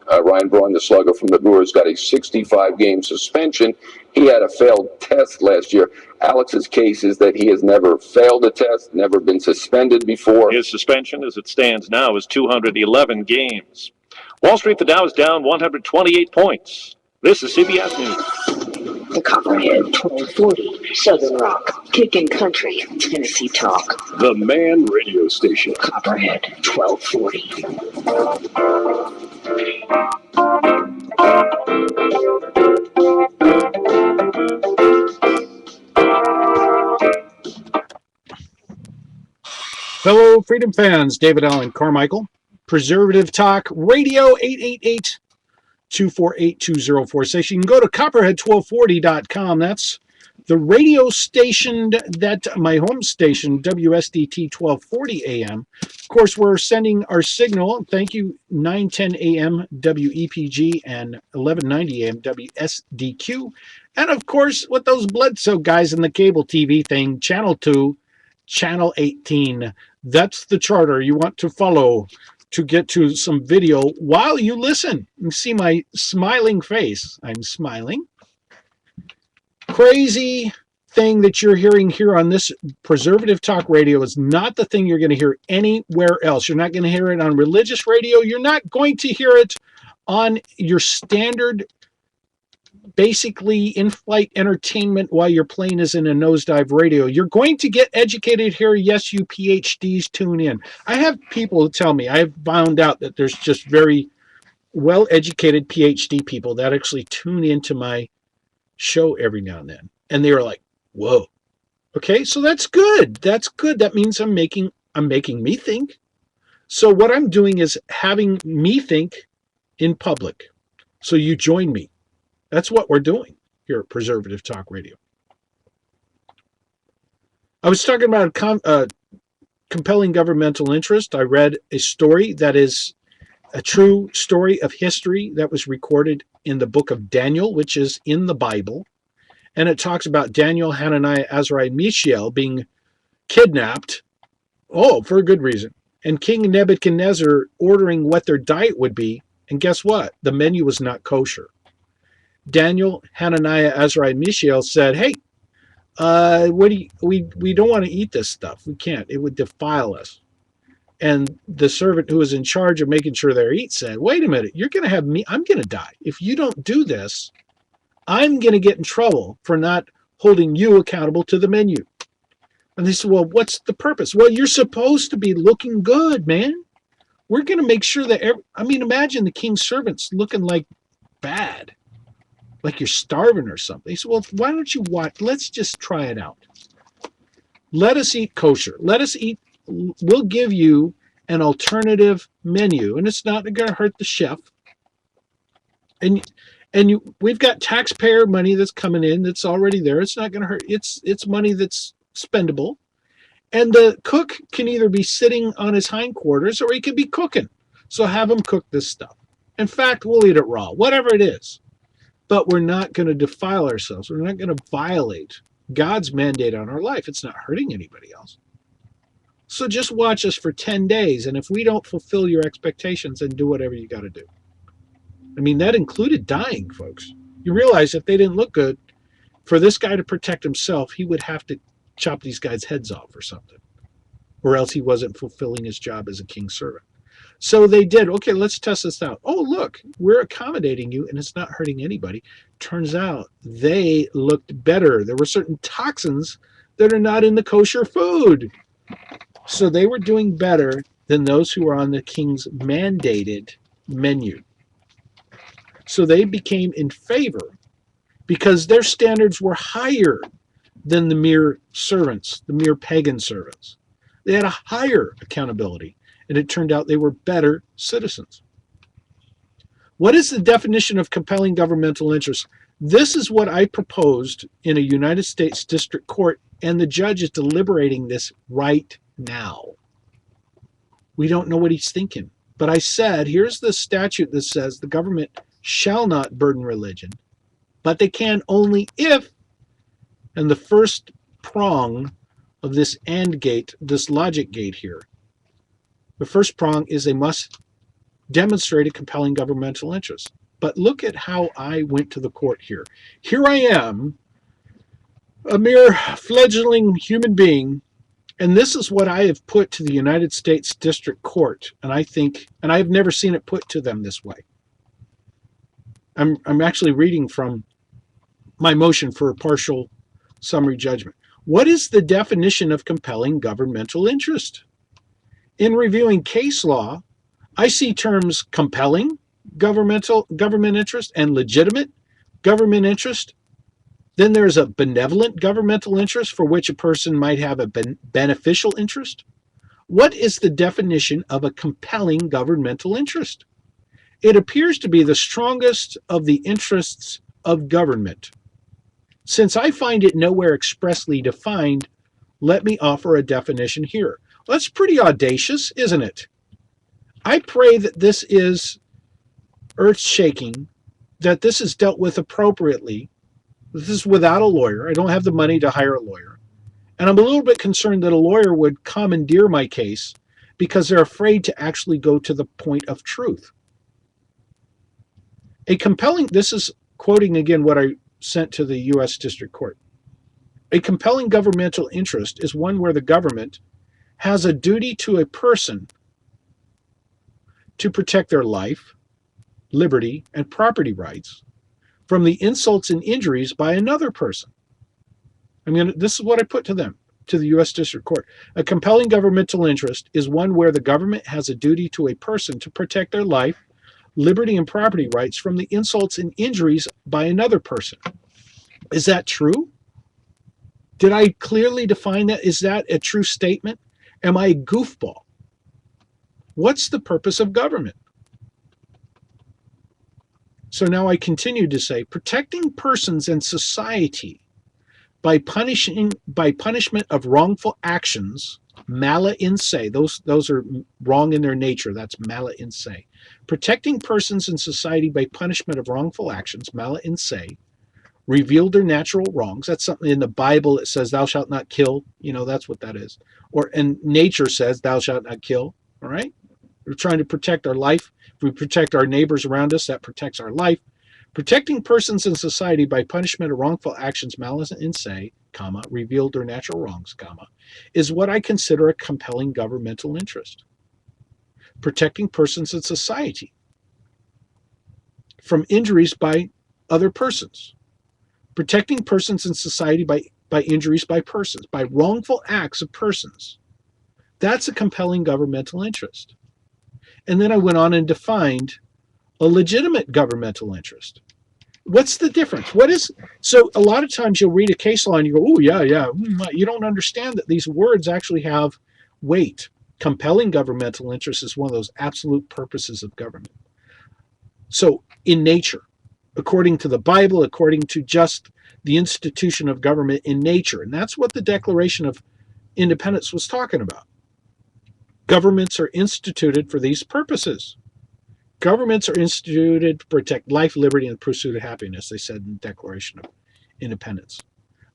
Braun, the slugger from the Brewers, got a 65-game suspension. He had a failed test last year. Alex's case is that he has never failed a test, never been suspended before. His suspension, as it stands now, is 211 games. Wall Street, the Dow is down 128 points. This is CBS News. The Copperhead 1240, Southern Rock, Kickin' Country, Tennessee Talk. The Man Radio Station. Copperhead 1240. Fellow Freedom fans, David Alan Carmichael, Preservative Talk Radio, 888-248-2046. You can go to copperhead1240.com. That's the radio station, that my home station, WSDT 1240 AM. Of course, we're sending our signal. Thank you, 910 AM WEPG and 1190 AM WSDQ. And of course, with those Bledsoe guys in the cable TV thing, Channel 2, Channel 18. That's the charter you want to follow to get to some video while you listen. You see my smiling face. I'm smiling. Crazy thing that you're hearing here on this Preservative Talk Radio is not the thing you're going to hear anywhere else. You're not going to hear it on religious radio. You're not going to hear it on your standard, basically in-flight entertainment while your plane is in a nosedive radio. You're going to get educated here. Yes, you PhDs tune in. I have people tell me, I've found out that there's just very well-educated PhD people that actually tune into my show every now and then. And they were like, whoa. Okay, so that's good. That's good. That means I'm making me think. So what I'm doing is having me think in public. So you join me. That's what we're doing here at Preservative Talk Radio. I was talking about compelling governmental interest. I read a story that is a true story of history that was recorded in the book of Daniel, which is in the Bible. And it talks about Daniel, Hananiah, Azariah, Mishael being kidnapped, for a good reason. And King Nebuchadnezzar ordering what their diet would be. And guess what? The menu was not kosher. Daniel, Hananiah, Azariah, Mishael said, hey, we don't want to eat this stuff. We can't. It would defile us. And the servant who was in charge of making sure they eat said, wait a minute, you're going to have me. I'm going to die. If you don't do this, I'm going to get in trouble for not holding you accountable to the menu. And they said, well, what's the purpose? Well, you're supposed to be looking good, man. We're going to make sure that, imagine the king's servants looking like bad. Like you're starving or something. He said, well, why don't you watch? Let's just try it out. Let us eat kosher. We'll give you an alternative menu, and it's not going to hurt the chef. We've got taxpayer money that's coming in that's already there. It's not going to hurt. It's money that's spendable. And the cook can either be sitting on his hindquarters or he can be cooking. So have him cook this stuff. In fact, we'll eat it raw, whatever it is. But we're not going to defile ourselves. We're not going to violate God's mandate on our life. It's not hurting anybody else. So just watch us for 10 days, and if we don't fulfill your expectations, then do whatever you got to do. I mean, that included dying, folks. You realize if they didn't look good, for this guy to protect himself, he would have to chop these guys' heads off or something, or else he wasn't fulfilling his job as a king's servant. So they did, okay, let's test this out. Oh, look, we're accommodating you, and it's not hurting anybody. Turns out they looked better. There were certain toxins that are not in the kosher food. So they were doing better than those who were on the king's mandated menu. So they became in favor because their standards were higher than the mere servants, the mere pagan servants. They had a higher accountability, and it turned out they were better citizens. What is the definition of compelling governmental interest? This is what I proposed in a United States District Court, and the judge is deliberating this right now. We don't know what he's thinking. But I said, here's the statute that says the government shall not burden religion, but they can only if, and the first prong of this AND gate, this logic gate here, the first prong is they must demonstrate a compelling governmental interest. But look at how I went to the court here. Here I am, a mere fledgling human being, and this is what I have put to the United States District Court, and I think, and I've never seen it put to them this way. I'm actually reading from my motion for a partial summary judgment. What is the definition of compelling governmental interest? In reviewing case law, I see terms compelling government interest and legitimate government interest. Then there's a benevolent governmental interest for which a person might have a beneficial interest. What is the definition of a compelling governmental interest? It appears to be the strongest of the interests of government. Since I find it nowhere expressly defined, let me offer a definition here. Well, that's pretty audacious, isn't it? I pray that this is earth-shaking, that this is dealt with appropriately. This is without a lawyer. I don't have the money to hire a lawyer. And I'm a little bit concerned that a lawyer would commandeer my case because they're afraid to actually go to the point of truth. This is quoting again what I sent to the U.S. District Court. A compelling governmental interest is one where the government has a duty to a person to protect their life, liberty, and property rights from the insults and injuries by another person. This is what I put to them, to the U.S. District Court. A compelling governmental interest is one where the government has a duty to a person to protect their life, liberty, and property rights from the insults and injuries by another person. Is that true? Did I clearly define that? Is that a true statement? Am I a goofball? What's the purpose of government? So now I continue to say, protecting persons and society by punishment of wrongful actions, mala in se, those are wrong in their nature, that's mala in se. Protecting persons and society by punishment of wrongful actions, mala in se, revealed their natural wrongs. That's something in the Bible that says, thou shalt not kill. That's what that is. And nature says, thou shalt not kill. All right? We're trying to protect our life. If we protect our neighbors around us, that protects our life. Protecting persons in society by punishment of wrongful actions, malice in se, comma, revealed their natural wrongs, comma, is what I consider a compelling governmental interest. Protecting persons in society from injuries by other persons. Protecting persons in society by injuries by persons, by wrongful acts of persons. That's a compelling governmental interest. And then I went on and defined a legitimate governmental interest. What's the difference? So a lot of times you'll read a case law and you go, oh, yeah. You don't understand that these words actually have weight. Compelling governmental interest is one of those absolute purposes of government. So in nature, according to the Bible, according to just the institution of government in nature, and that's what the Declaration of Independence was talking about. Governments are instituted for these purposes. Governments are instituted to protect life, liberty, and the pursuit of happiness, they said in the Declaration of Independence.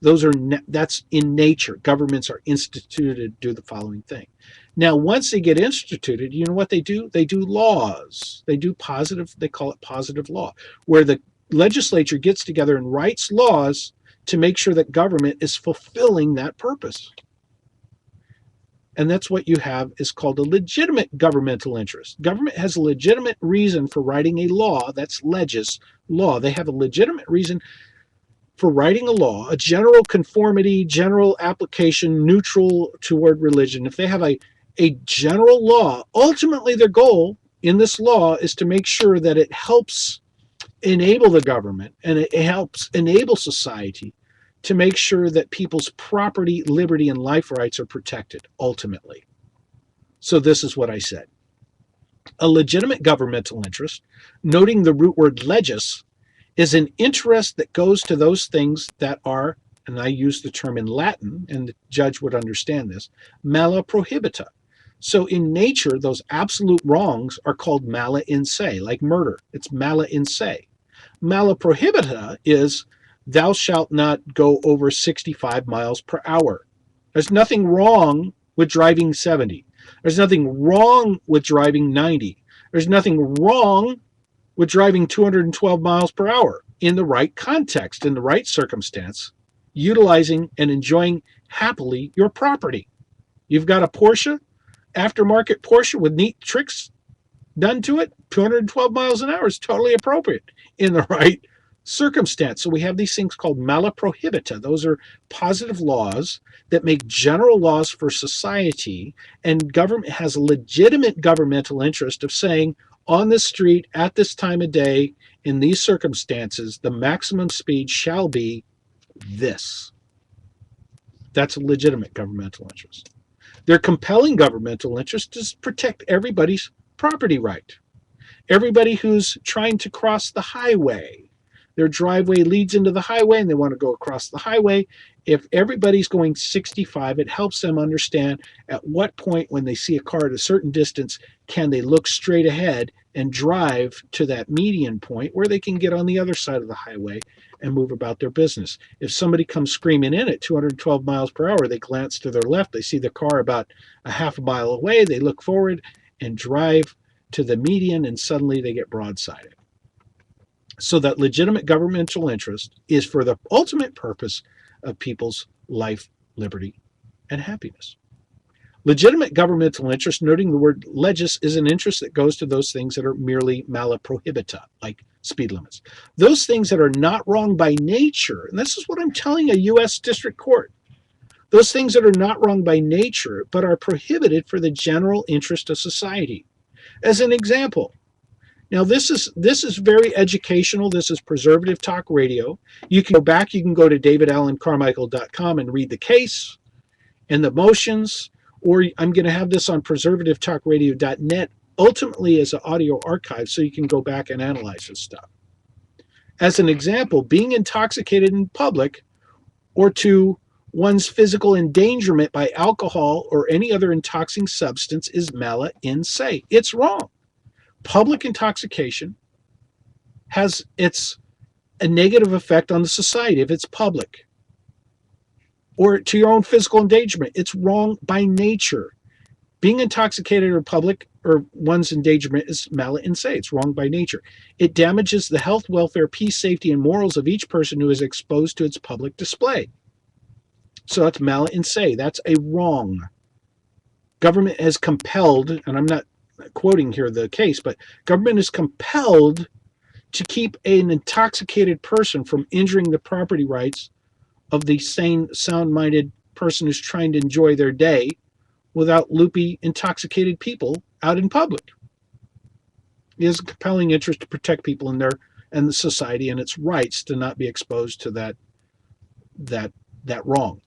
That's in nature. Governments are instituted to do the following thing. Now, once they get instituted, you know what they do? They do laws. They call it positive law, where the legislature gets together and writes laws to make sure that government is fulfilling that purpose. And that's what you have is called a legitimate governmental interest. Government has a legitimate reason for writing a law. That's law. They have a legitimate reason for writing a law, a general conformity, general application, neutral toward religion. If they have a general law, ultimately their goal in this law is to make sure that it helps enable the government and it helps enable society to make sure that people's property, liberty, and life rights are protected, ultimately. So this is what I said. A legitimate governmental interest, noting the root word legis, is an interest that goes to those things that are, and I use the term in Latin, and the judge would understand this, mala prohibita. So in nature, those absolute wrongs are called mala in se, like murder. It's mala in se. Mala prohibita is thou shalt not go over 65 miles per hour. There's nothing wrong with driving 70. There's nothing wrong with driving 90. There's nothing wrong with driving 212 miles per hour in the right context, in the right circumstance, utilizing and enjoying happily your property. You've got a Porsche, aftermarket Porsche with neat tricks done to it, 212 miles an hour is totally appropriate in the right circumstance. So we have these things called mala prohibita. Those are positive laws that make general laws for society, and government has a legitimate governmental interest of saying, on this street, at this time of day, in these circumstances, the maximum speed shall be this. That's a legitimate governmental interest. Their compelling governmental interest is to protect everybody's property right. Everybody who's trying to cross the highway, their driveway leads into the highway and they want to go across the highway. If everybody's going 65, it helps them understand at what point when they see a car at a certain distance, can they look straight ahead and drive to that median point where they can get on the other side of the highway and move about their business. If somebody comes screaming in at 212 miles per hour, they glance to their left, they see the car about a half a mile away, they look forward and drive to the median, and suddenly they get broadsided. So that legitimate governmental interest is for the ultimate purpose of people's life, liberty, and happiness. Legitimate governmental interest, noting the word legis, is an interest that goes to those things that are merely mala prohibita, like speed limits. Those things that are not wrong by nature, and this is what I'm telling a U.S. District Court, those things that are not wrong by nature, but are prohibited for the general interest of society. As an example, now this is very educational. This is Preservative Talk Radio. You can go back, you can go to davidalancarmichael.com and read the case and the motions, or I'm going to have this on preservativetalkradio.net, ultimately as an audio archive, so you can go back and analyze this stuff. As an example, being intoxicated in public or to one's physical endangerment by alcohol or any other intoxicating substance is mala in se. It's wrong. Public intoxication has a negative effect on the society if it's public. Or to your own physical endangerment. It's wrong by nature. Being intoxicated in public or one's endangerment is mala in se. It's wrong by nature. It damages the health, welfare, peace, safety, and morals of each person who is exposed to its public display. So that's mala in se. That's a wrong. Government has compelled, and I'm not quoting here the case, but government is compelled to keep an intoxicated person from injuring the property rights of the sane, sound-minded person who's trying to enjoy their day without loopy, intoxicated people out in public. It has a compelling interest to protect people in and the society and its rights to not be exposed to that wrong.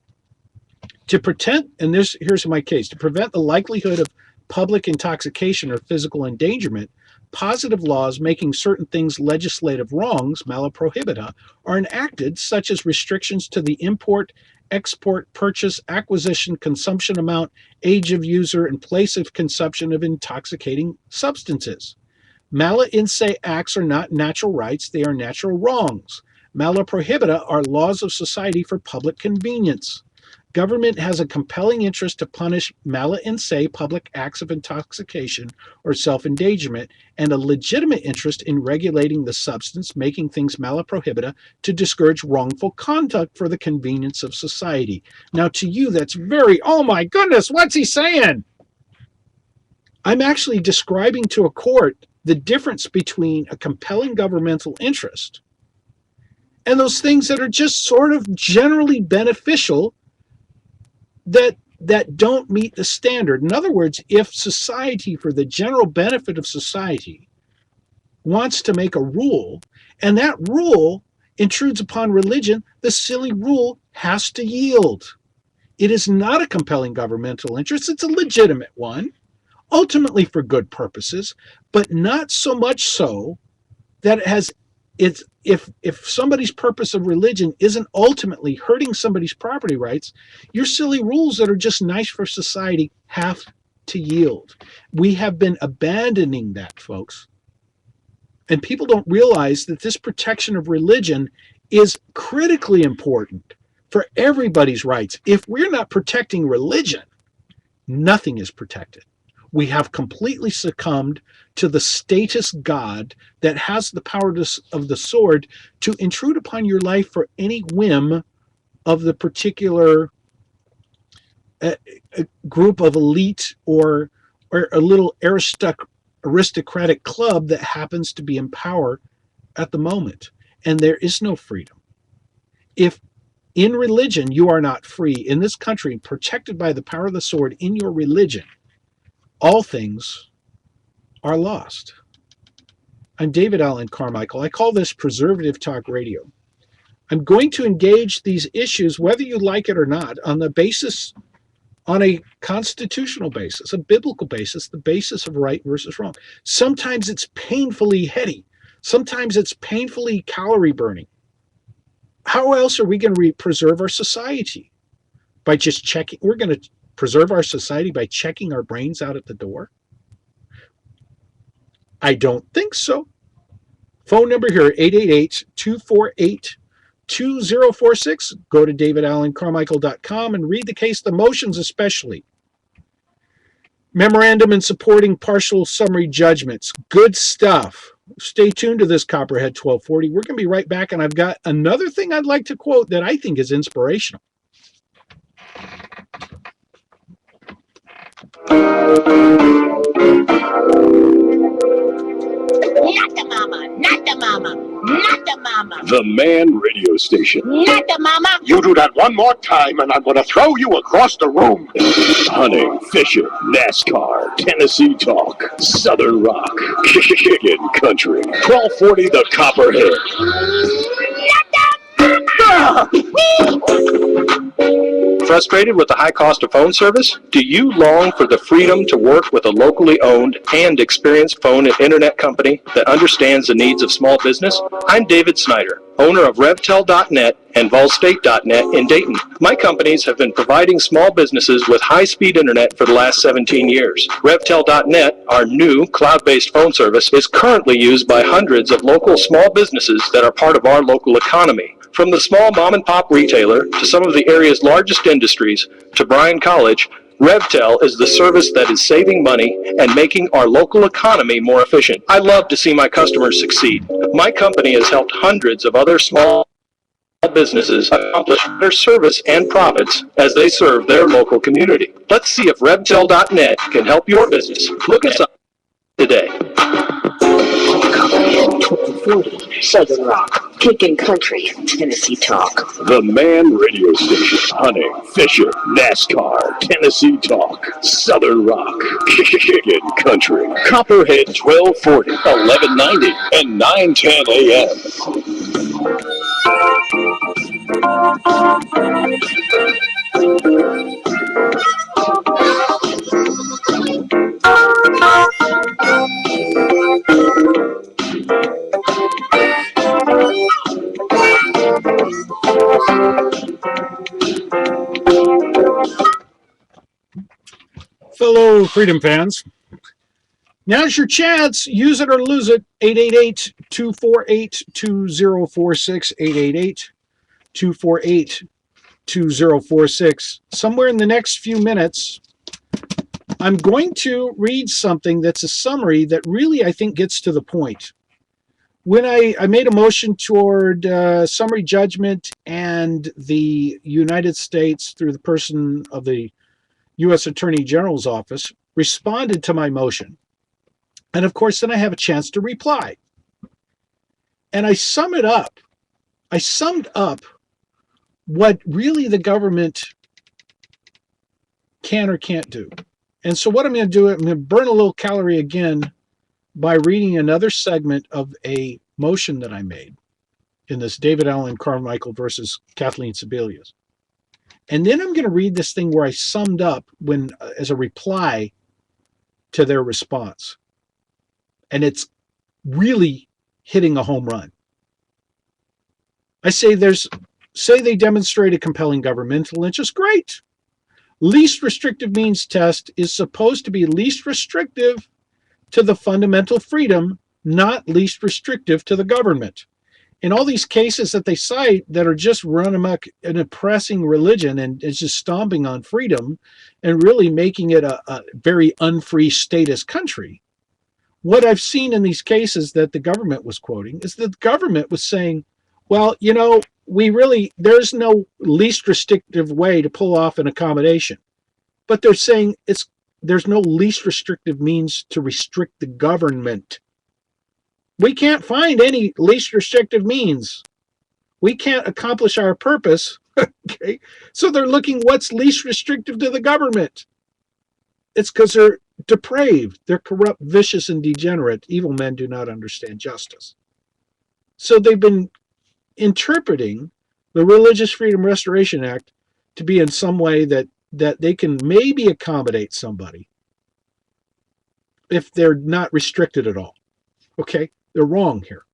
To prevent, and here's my case, to prevent the likelihood of public intoxication or physical endangerment, positive laws making certain things legislative wrongs, mala prohibita, are enacted, such as restrictions to the import, export, purchase, acquisition, consumption amount, age of user, and place of consumption of intoxicating substances. Mala in se acts are not natural rights, they are natural wrongs. Mala prohibita are laws of society for public convenience. Government has a compelling interest to punish mala in se, public acts of intoxication or self-endangerment, and a legitimate interest in regulating the substance, making things mala prohibita, to discourage wrongful conduct for the convenience of society. Now, to you, that's very, oh my goodness, what's he saying? I'm actually describing to a court the difference between a compelling governmental interest and those things that are just sort of generally beneficial that don't meet the standard. In other words, if society, for the general benefit of society, wants to make a rule, and that rule intrudes upon religion, the silly rule has to yield. It is not a compelling governmental interest. It's a legitimate one, ultimately for good purposes, but not so much so that it has it's if somebody's purpose of religion isn't ultimately hurting somebody's property rights, your silly rules that are just nice for society have to yield. We have been abandoning that, folks. And people don't realize that this protection of religion is critically important for everybody's rights. If we're not protecting religion, nothing is protected. We have completely succumbed to the status god that has the power of the sword to intrude upon your life for any whim of the particular group of elite or a little aristocratic club that happens to be in power at the moment. And there is no freedom. If in religion you are not free, in this country, protected by the power of the sword in your religion, all things are lost. I'm David Alan Carmichael. I call this Preservative Talk Radio. I'm going to engage these issues, whether you like it or not, on a constitutional basis, a biblical basis, the basis of right versus wrong. Sometimes it's painfully heady. Sometimes it's painfully calorie burning. How else are we going to preserve our society? By just checking? We're going to preserve our society by checking our brains out at the door? I don't think so. Phone number here, 888-248-2046. Go to davidalancarmichael.com and read the case, the motions especially. Memorandum in supporting partial summary judgments. Good stuff. Stay tuned to this Copperhead 1240. We're going to be right back, and I've got another thing I'd like to quote that I think is inspirational. Not the mama, not the mama, not the mama. The Man Radio Station. Not the mama. You do that one more time and I'm going to throw you across the room. Hunting, fishing, NASCAR, Tennessee Talk, Southern Rock, Kickin' Country. 1240 The Copperhead. Frustrated with the high cost of phone service? Do you long for the freedom to work with a locally owned and experienced phone and internet company that understands the needs of small business? I'm David Snyder, owner of RevTel.net and VolState.net in Dayton. My companies have been providing small businesses with high-speed internet for the last 17 years. RevTel.net, our new cloud-based phone service, is currently used by hundreds of local small businesses that are part of our local economy. From the small mom-and-pop retailer to some of the area's largest industries to Bryan College, RevTel is the service that is saving money and making our local economy more efficient. I love to see my customers succeed. My company has helped hundreds of other small businesses accomplish better service and profits as they serve their local community. Let's see if RevTel.net can help your business. Look us up today. Copperhead 1240, Southern Rock, Kickin' Country, Tennessee Talk. The Man Radio Station. Hunting, fishing, NASCAR, Tennessee Talk, Southern Rock, Kickin' Country. Copperhead 1240, 1190, and 910 a.m. Fellow freedom fans, Now's your chance. Use it or lose it. 888-248-2046. 888-248-2046. Somewhere in the next few minutes, I'm going to read something that's a summary that really, I think, gets to the point. When I made a motion toward summary judgment, and the United States, through the person of the U.S. Attorney General's office, responded to my motion. And of course, then I have a chance to reply. And I sum it up. I summed up what really the government can or can't do. And so what I'm going to do, I'm going to burn a little calorie again by reading another segment of a motion that I made in this David Alan Carmichael versus Kathleen Sebelius. And then I'm going to read this thing where I summed up as a reply to their response. And it's really hitting a home run. I say they demonstrate a compelling governmental interest. Great. Least restrictive means test is supposed to be least restrictive to the fundamental freedom, not least restrictive to the government. In all these cases that they cite that are just run amok an oppressing religion and it's just stomping on freedom and really making it a very unfree statist country, what I've seen in these cases that the government was quoting is that the government was saying, well, there's no least restrictive way to pull off an accommodation. But they're saying there's no least restrictive means to restrict the government. We can't find any least restrictive means. We can't accomplish our purpose. Okay. So they're looking what's least restrictive to the government. It's because they're depraved. They're corrupt, vicious, and degenerate. Evil men do not understand justice. So they've been interpreting the Religious Freedom Restoration Act to be in some way that they can maybe accommodate somebody if they're not restricted at all. Okay? They're wrong here.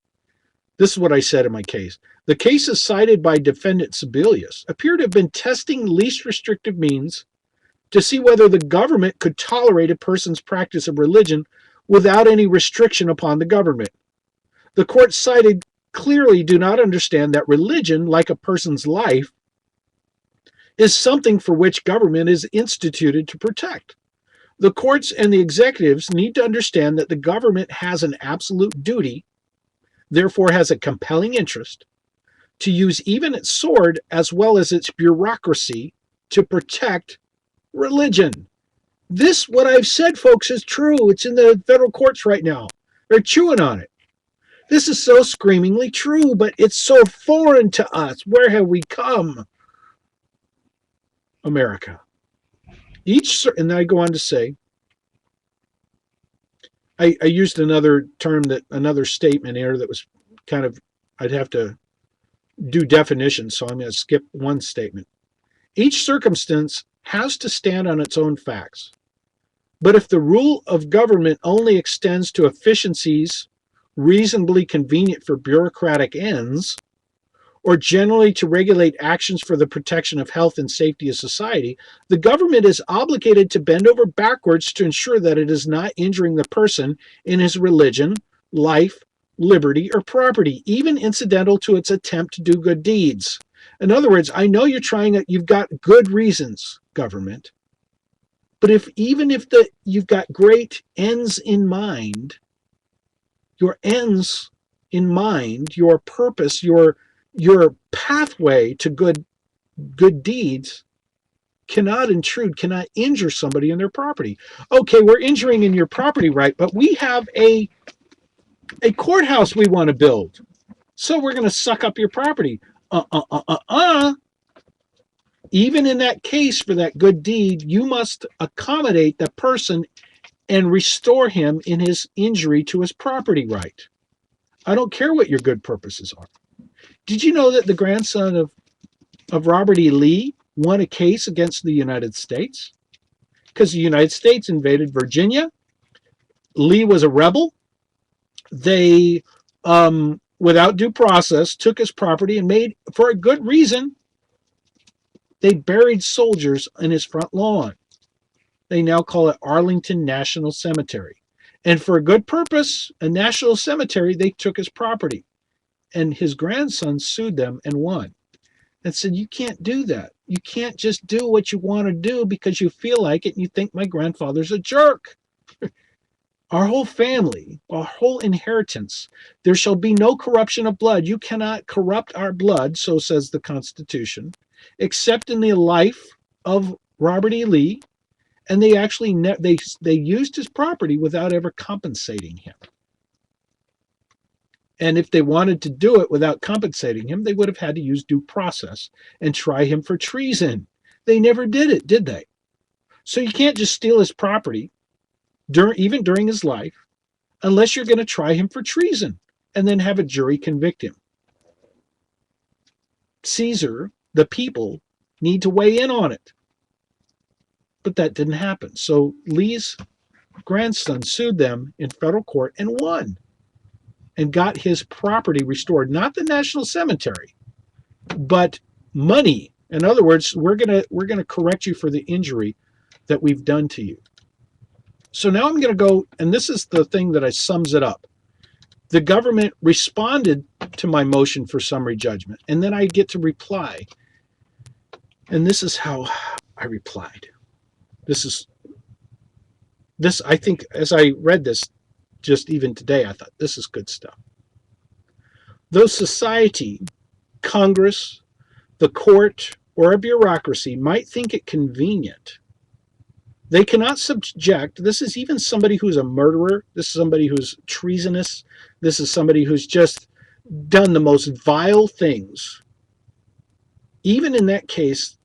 This is what I said in my case. The cases cited by defendant Sebelius appear to have been testing least restrictive means to see whether the government could tolerate a person's practice of religion without any restriction upon the government. The court cited clearly do not understand that religion, like a person's life, is something for which government is instituted to protect. The courts and the executives need to understand that the government has an absolute duty, therefore has a compelling interest, to use even its sword as well as its bureaucracy to protect religion. This, what I've said, folks, is true. It's in the federal courts right now. They're chewing on it. This is so screamingly true, but it's so foreign to us. Where have we come? America. And I go on to say, I used another statement here that was kind of, I'd have to do definitions, so I'm going to skip one statement. Each circumstance has to stand on its own facts. But if the rule of government only extends to efficiencies reasonably convenient for bureaucratic ends, or generally to regulate actions for the protection of health and safety of society, the government is obligated to bend over backwards to ensure that it is not injuring the person in his religion, life, liberty, or property, even incidental to its attempt to do good deeds. In other words, I know you've got good reasons, government, but even if you've got great ends in mind, your ends in mind, your purpose, your pathway to good deeds cannot intrude, cannot injure somebody in their property. Okay, we're injuring in your property right, but we have a courthouse we want to build, so we're going to suck up your property. Even in that case, for that good deed, you must accommodate the person and restore him in his injury to his property right. I don't care what your good purposes are. Did you know that the grandson of Robert E. Lee won a case against the United States? Because the United States invaded Virginia. Lee was a rebel. They, without due process, took his property and made, for a good reason, they buried soldiers in his front lawn. They now call it Arlington National Cemetery. And for a good purpose, a national cemetery, they took his property. And his grandson sued them and won. And said, you can't do that. You can't just do what you want to do because you feel like it and you think my grandfather's a jerk. Our whole family, our whole inheritance, there shall be no corruption of blood. You cannot corrupt our blood, so says the Constitution, except in the life of Robert E. Lee. And they actually they used his property without ever compensating him. And if they wanted to do it without compensating him, they would have had to use due process and try him for treason. They never did it, did they? So you can't just steal his property even during his life unless you're going to try him for treason and then have a jury convict him. Caesar, the people, need to weigh in on it. But that didn't happen. So Lee's grandson sued them in federal court and won and got his property restored. Not the National Cemetery, but money. In other words, we're gonna correct you for the injury that we've done to you. So now I'm going to go, and this is the thing that sums it up. The government responded to my motion for summary judgment, and then I get to reply. And this is how I replied. This, I think, as I read this, just even today, I thought, this is good stuff. Though society, Congress, the court, or a bureaucracy might think it convenient, they cannot subject, this is even somebody who's a murderer, this is somebody who's treasonous, this is somebody who's just done the most vile things. Even in that case,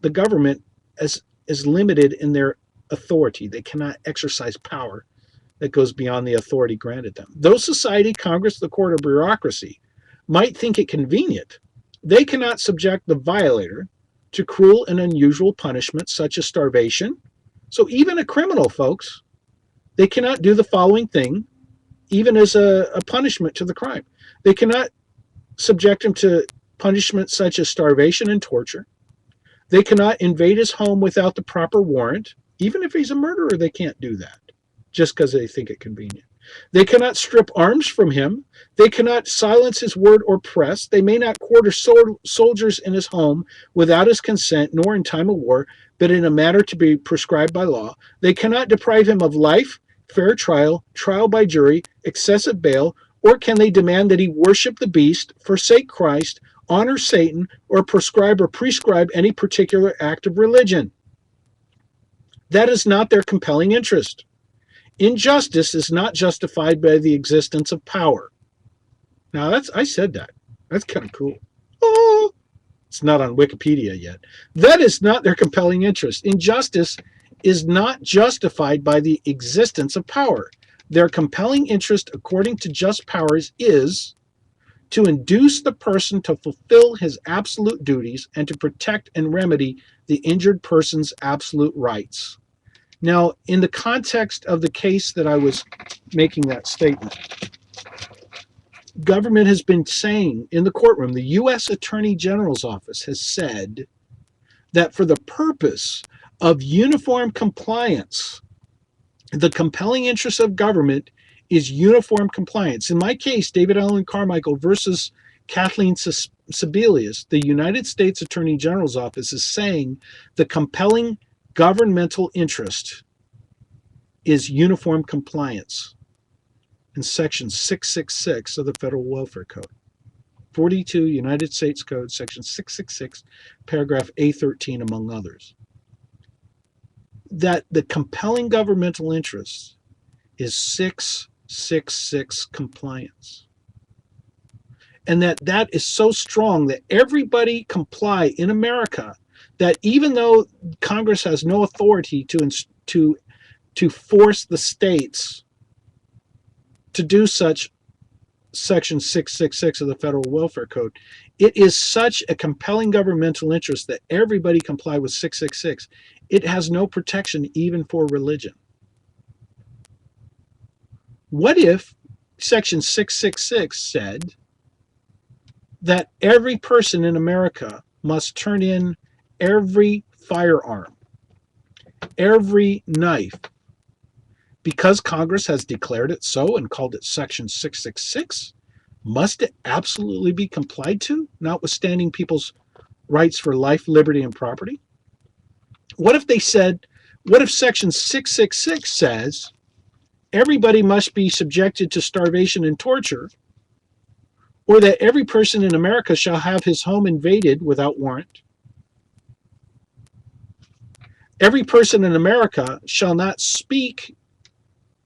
the government is limited in their authority. They cannot exercise power that goes beyond the authority granted them. Though society, Congress, the court, or bureaucracy might think it convenient, they cannot subject the violator to cruel and unusual punishment such as starvation. So even a criminal, folks, they cannot do the following thing, even as a punishment to the crime. They cannot subject him to punishment such as starvation and torture. They cannot invade his home without the proper warrant. Even if he's a murderer, they can't do that just because they think it convenient. They cannot strip arms from him. They cannot silence his word or press. They may not quarter soldiers in his home without his consent, nor in time of war, but in a manner to be prescribed by law. They cannot deprive him of life, fair trial, trial by jury, excessive bail, or can they demand that he worship the beast, forsake Christ, honor Satan, or prescribe any particular act of religion. That is not their compelling interest. Injustice is not justified by the existence of power. Now, I said that. That's kind of cool. Oh, it's not on Wikipedia yet. That is not their compelling interest. Injustice is not justified by the existence of power. Their compelling interest, according to just powers, is to induce the person to fulfill his absolute duties and to protect and remedy the injured person's absolute rights. Now, in the context of the case that I was making that statement, government has been saying in the courtroom, the U.S. Attorney General's office has said that for the purpose of uniform compliance, the compelling interest of government is uniform compliance. In my case, David Alan Carmichael versus Kathleen Sebelius, the United States Attorney General's office is saying the compelling governmental interest is uniform compliance in Section 666 of the Federal Welfare Code. 42 United States Code, Section 666, paragraph A13, among others. That the compelling governmental interest is 666 compliance. And that is so strong that everybody comply in America, that even though Congress has no authority to force the states to do such, Section 666 of the Federal Welfare Code, it is such a compelling governmental interest that everybody comply with 666. It has no protection even for religion. What if Section 666 said that every person in America must turn in every firearm, every knife, because Congress has declared it so and called it Section 666, must it absolutely be complied to, notwithstanding people's rights for life, liberty, and property? What if Section 666 says everybody must be subjected to starvation and torture, or that every person in America shall have his home invaded without warrant? Every person in America shall not speak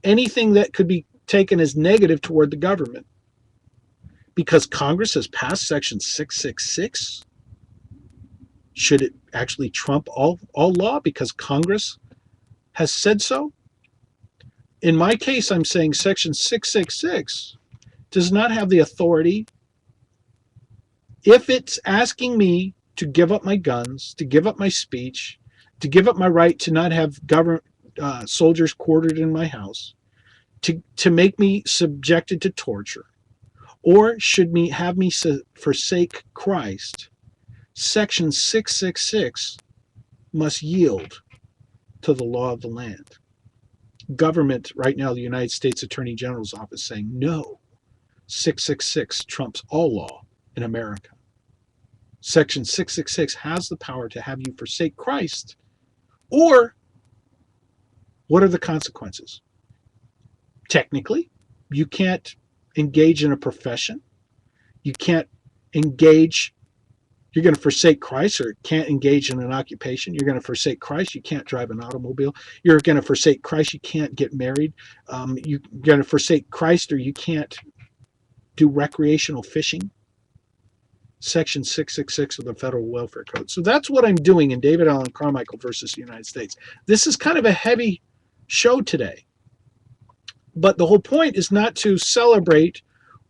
anything that could be taken as negative toward the government. Because Congress has passed Section 666, should it actually trump all law because Congress has said so? In my case, I'm saying Section 666 does not have the authority. If it's asking me to give up my guns, to give up my speech, to give up my right to not have government soldiers quartered in my house, to make me subjected to torture, or should have me forsake Christ, Section 666 must yield to the law of the land. Government, right now, the United States Attorney General's office saying, no, 666 trumps all law in America. Section 666 has the power to have you forsake Christ, or what are the consequences? Technically, you can't engage in a profession. You can't engage, you're going to forsake Christ, or can't engage in an occupation. You're going to forsake Christ, you can't drive an automobile. You're going to forsake Christ, you can't get married. You're going to forsake Christ, or you can't do recreational fishing. Section 666 of the Federal Welfare Code. So that's what I'm doing in David Alan Carmichael versus the United States. This is kind of a heavy show today. But the whole point is not to celebrate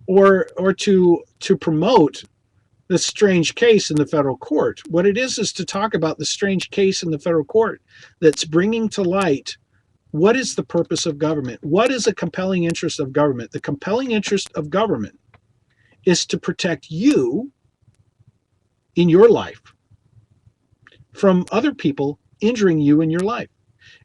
or to promote the strange case in the federal court. What it is to talk about the strange case in the federal court that's bringing to light what is the purpose of government? What is a compelling interest of government? The compelling interest of government is to protect you in your life from other people injuring you in your life.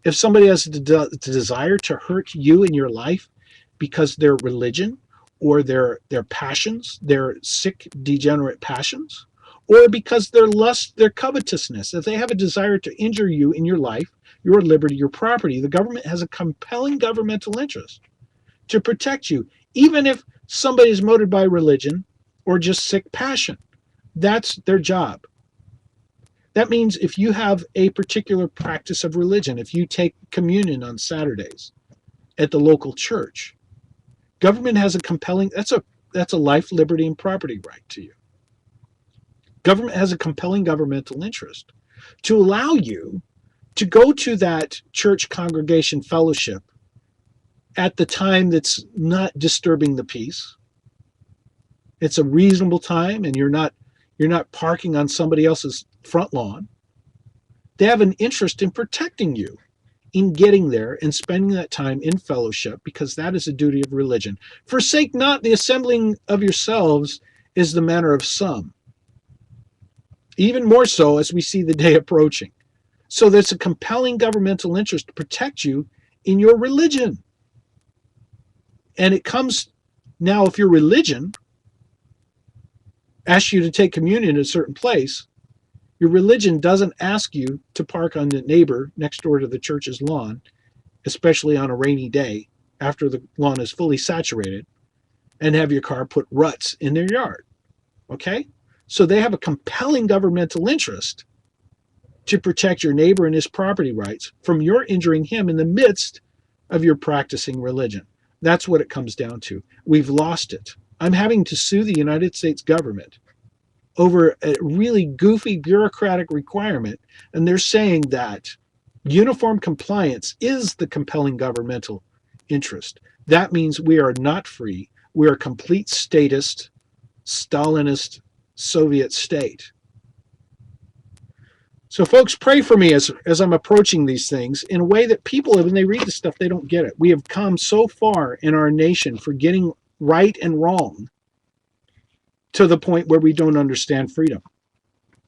If somebody has the desire to hurt you in your life because their religion or their passions, their sick, degenerate passions, or because their lust, their covetousness, if they have a desire to injure you in your life, your liberty, your property, the government has a compelling governmental interest to protect you, even if somebody is motivated by religion or just sick passion. That's their job. That means if you have a particular practice of religion, if you take communion on Saturdays at the local church, government has a compelling, that's a life, liberty, and property right to you. Government has a compelling governmental interest to allow you to go to that church congregation fellowship at the time that's not disturbing the peace. It's a reasonable time, and you're not parking on somebody else's front lawn. They have an interest in protecting you, in getting there and spending that time in fellowship, because that is a duty of religion. Forsake not the assembling of yourselves is the manner of some. Even more so as we see the day approaching. So there's a compelling governmental interest to protect you in your religion. And it comes now, if your religion asks you to take communion at a certain place, your religion doesn't ask you to park on the neighbor next door to the church's lawn, especially on a rainy day after the lawn is fully saturated, and have your car put ruts in their yard. Okay? So they have a compelling governmental interest to protect your neighbor and his property rights from your injuring him in the midst of your practicing religion. That's what it comes down to. We've lost it. I'm having to sue the United States government over a really goofy bureaucratic requirement, and they're saying that uniform compliance is the compelling governmental interest. That means we are not free. We are a complete statist, Stalinist Soviet state. So folks, pray for me as I'm approaching these things in a way that people, when they read this stuff, they don't get it. We have come so far in our nation for getting right and wrong to the point where we don't understand freedom.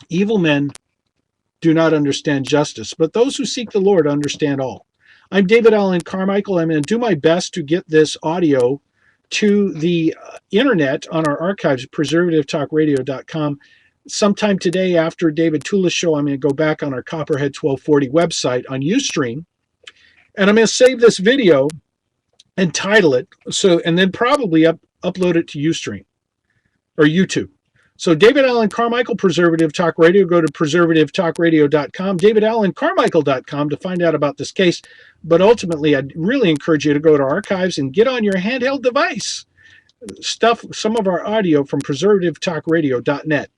Evil men do not understand justice, but those who seek the Lord understand all. I'm David Alan Carmichael. I'm going to do my best to get this audio to the internet on our archives at preservativetalkradio.com. Sometime today after David Tula's show, I'm going to go back on our Copperhead 1240 website on Ustream, and I'm going to save this video and title it, and then probably upload it to Ustream or YouTube. So David Alan Carmichael, Preservative Talk Radio. Go to preservativetalkradio.com, davidalancarmichael.com to find out about this case. But ultimately, I'd really encourage you to go to archives and get on your handheld device some of our audio from preservativetalkradio.net.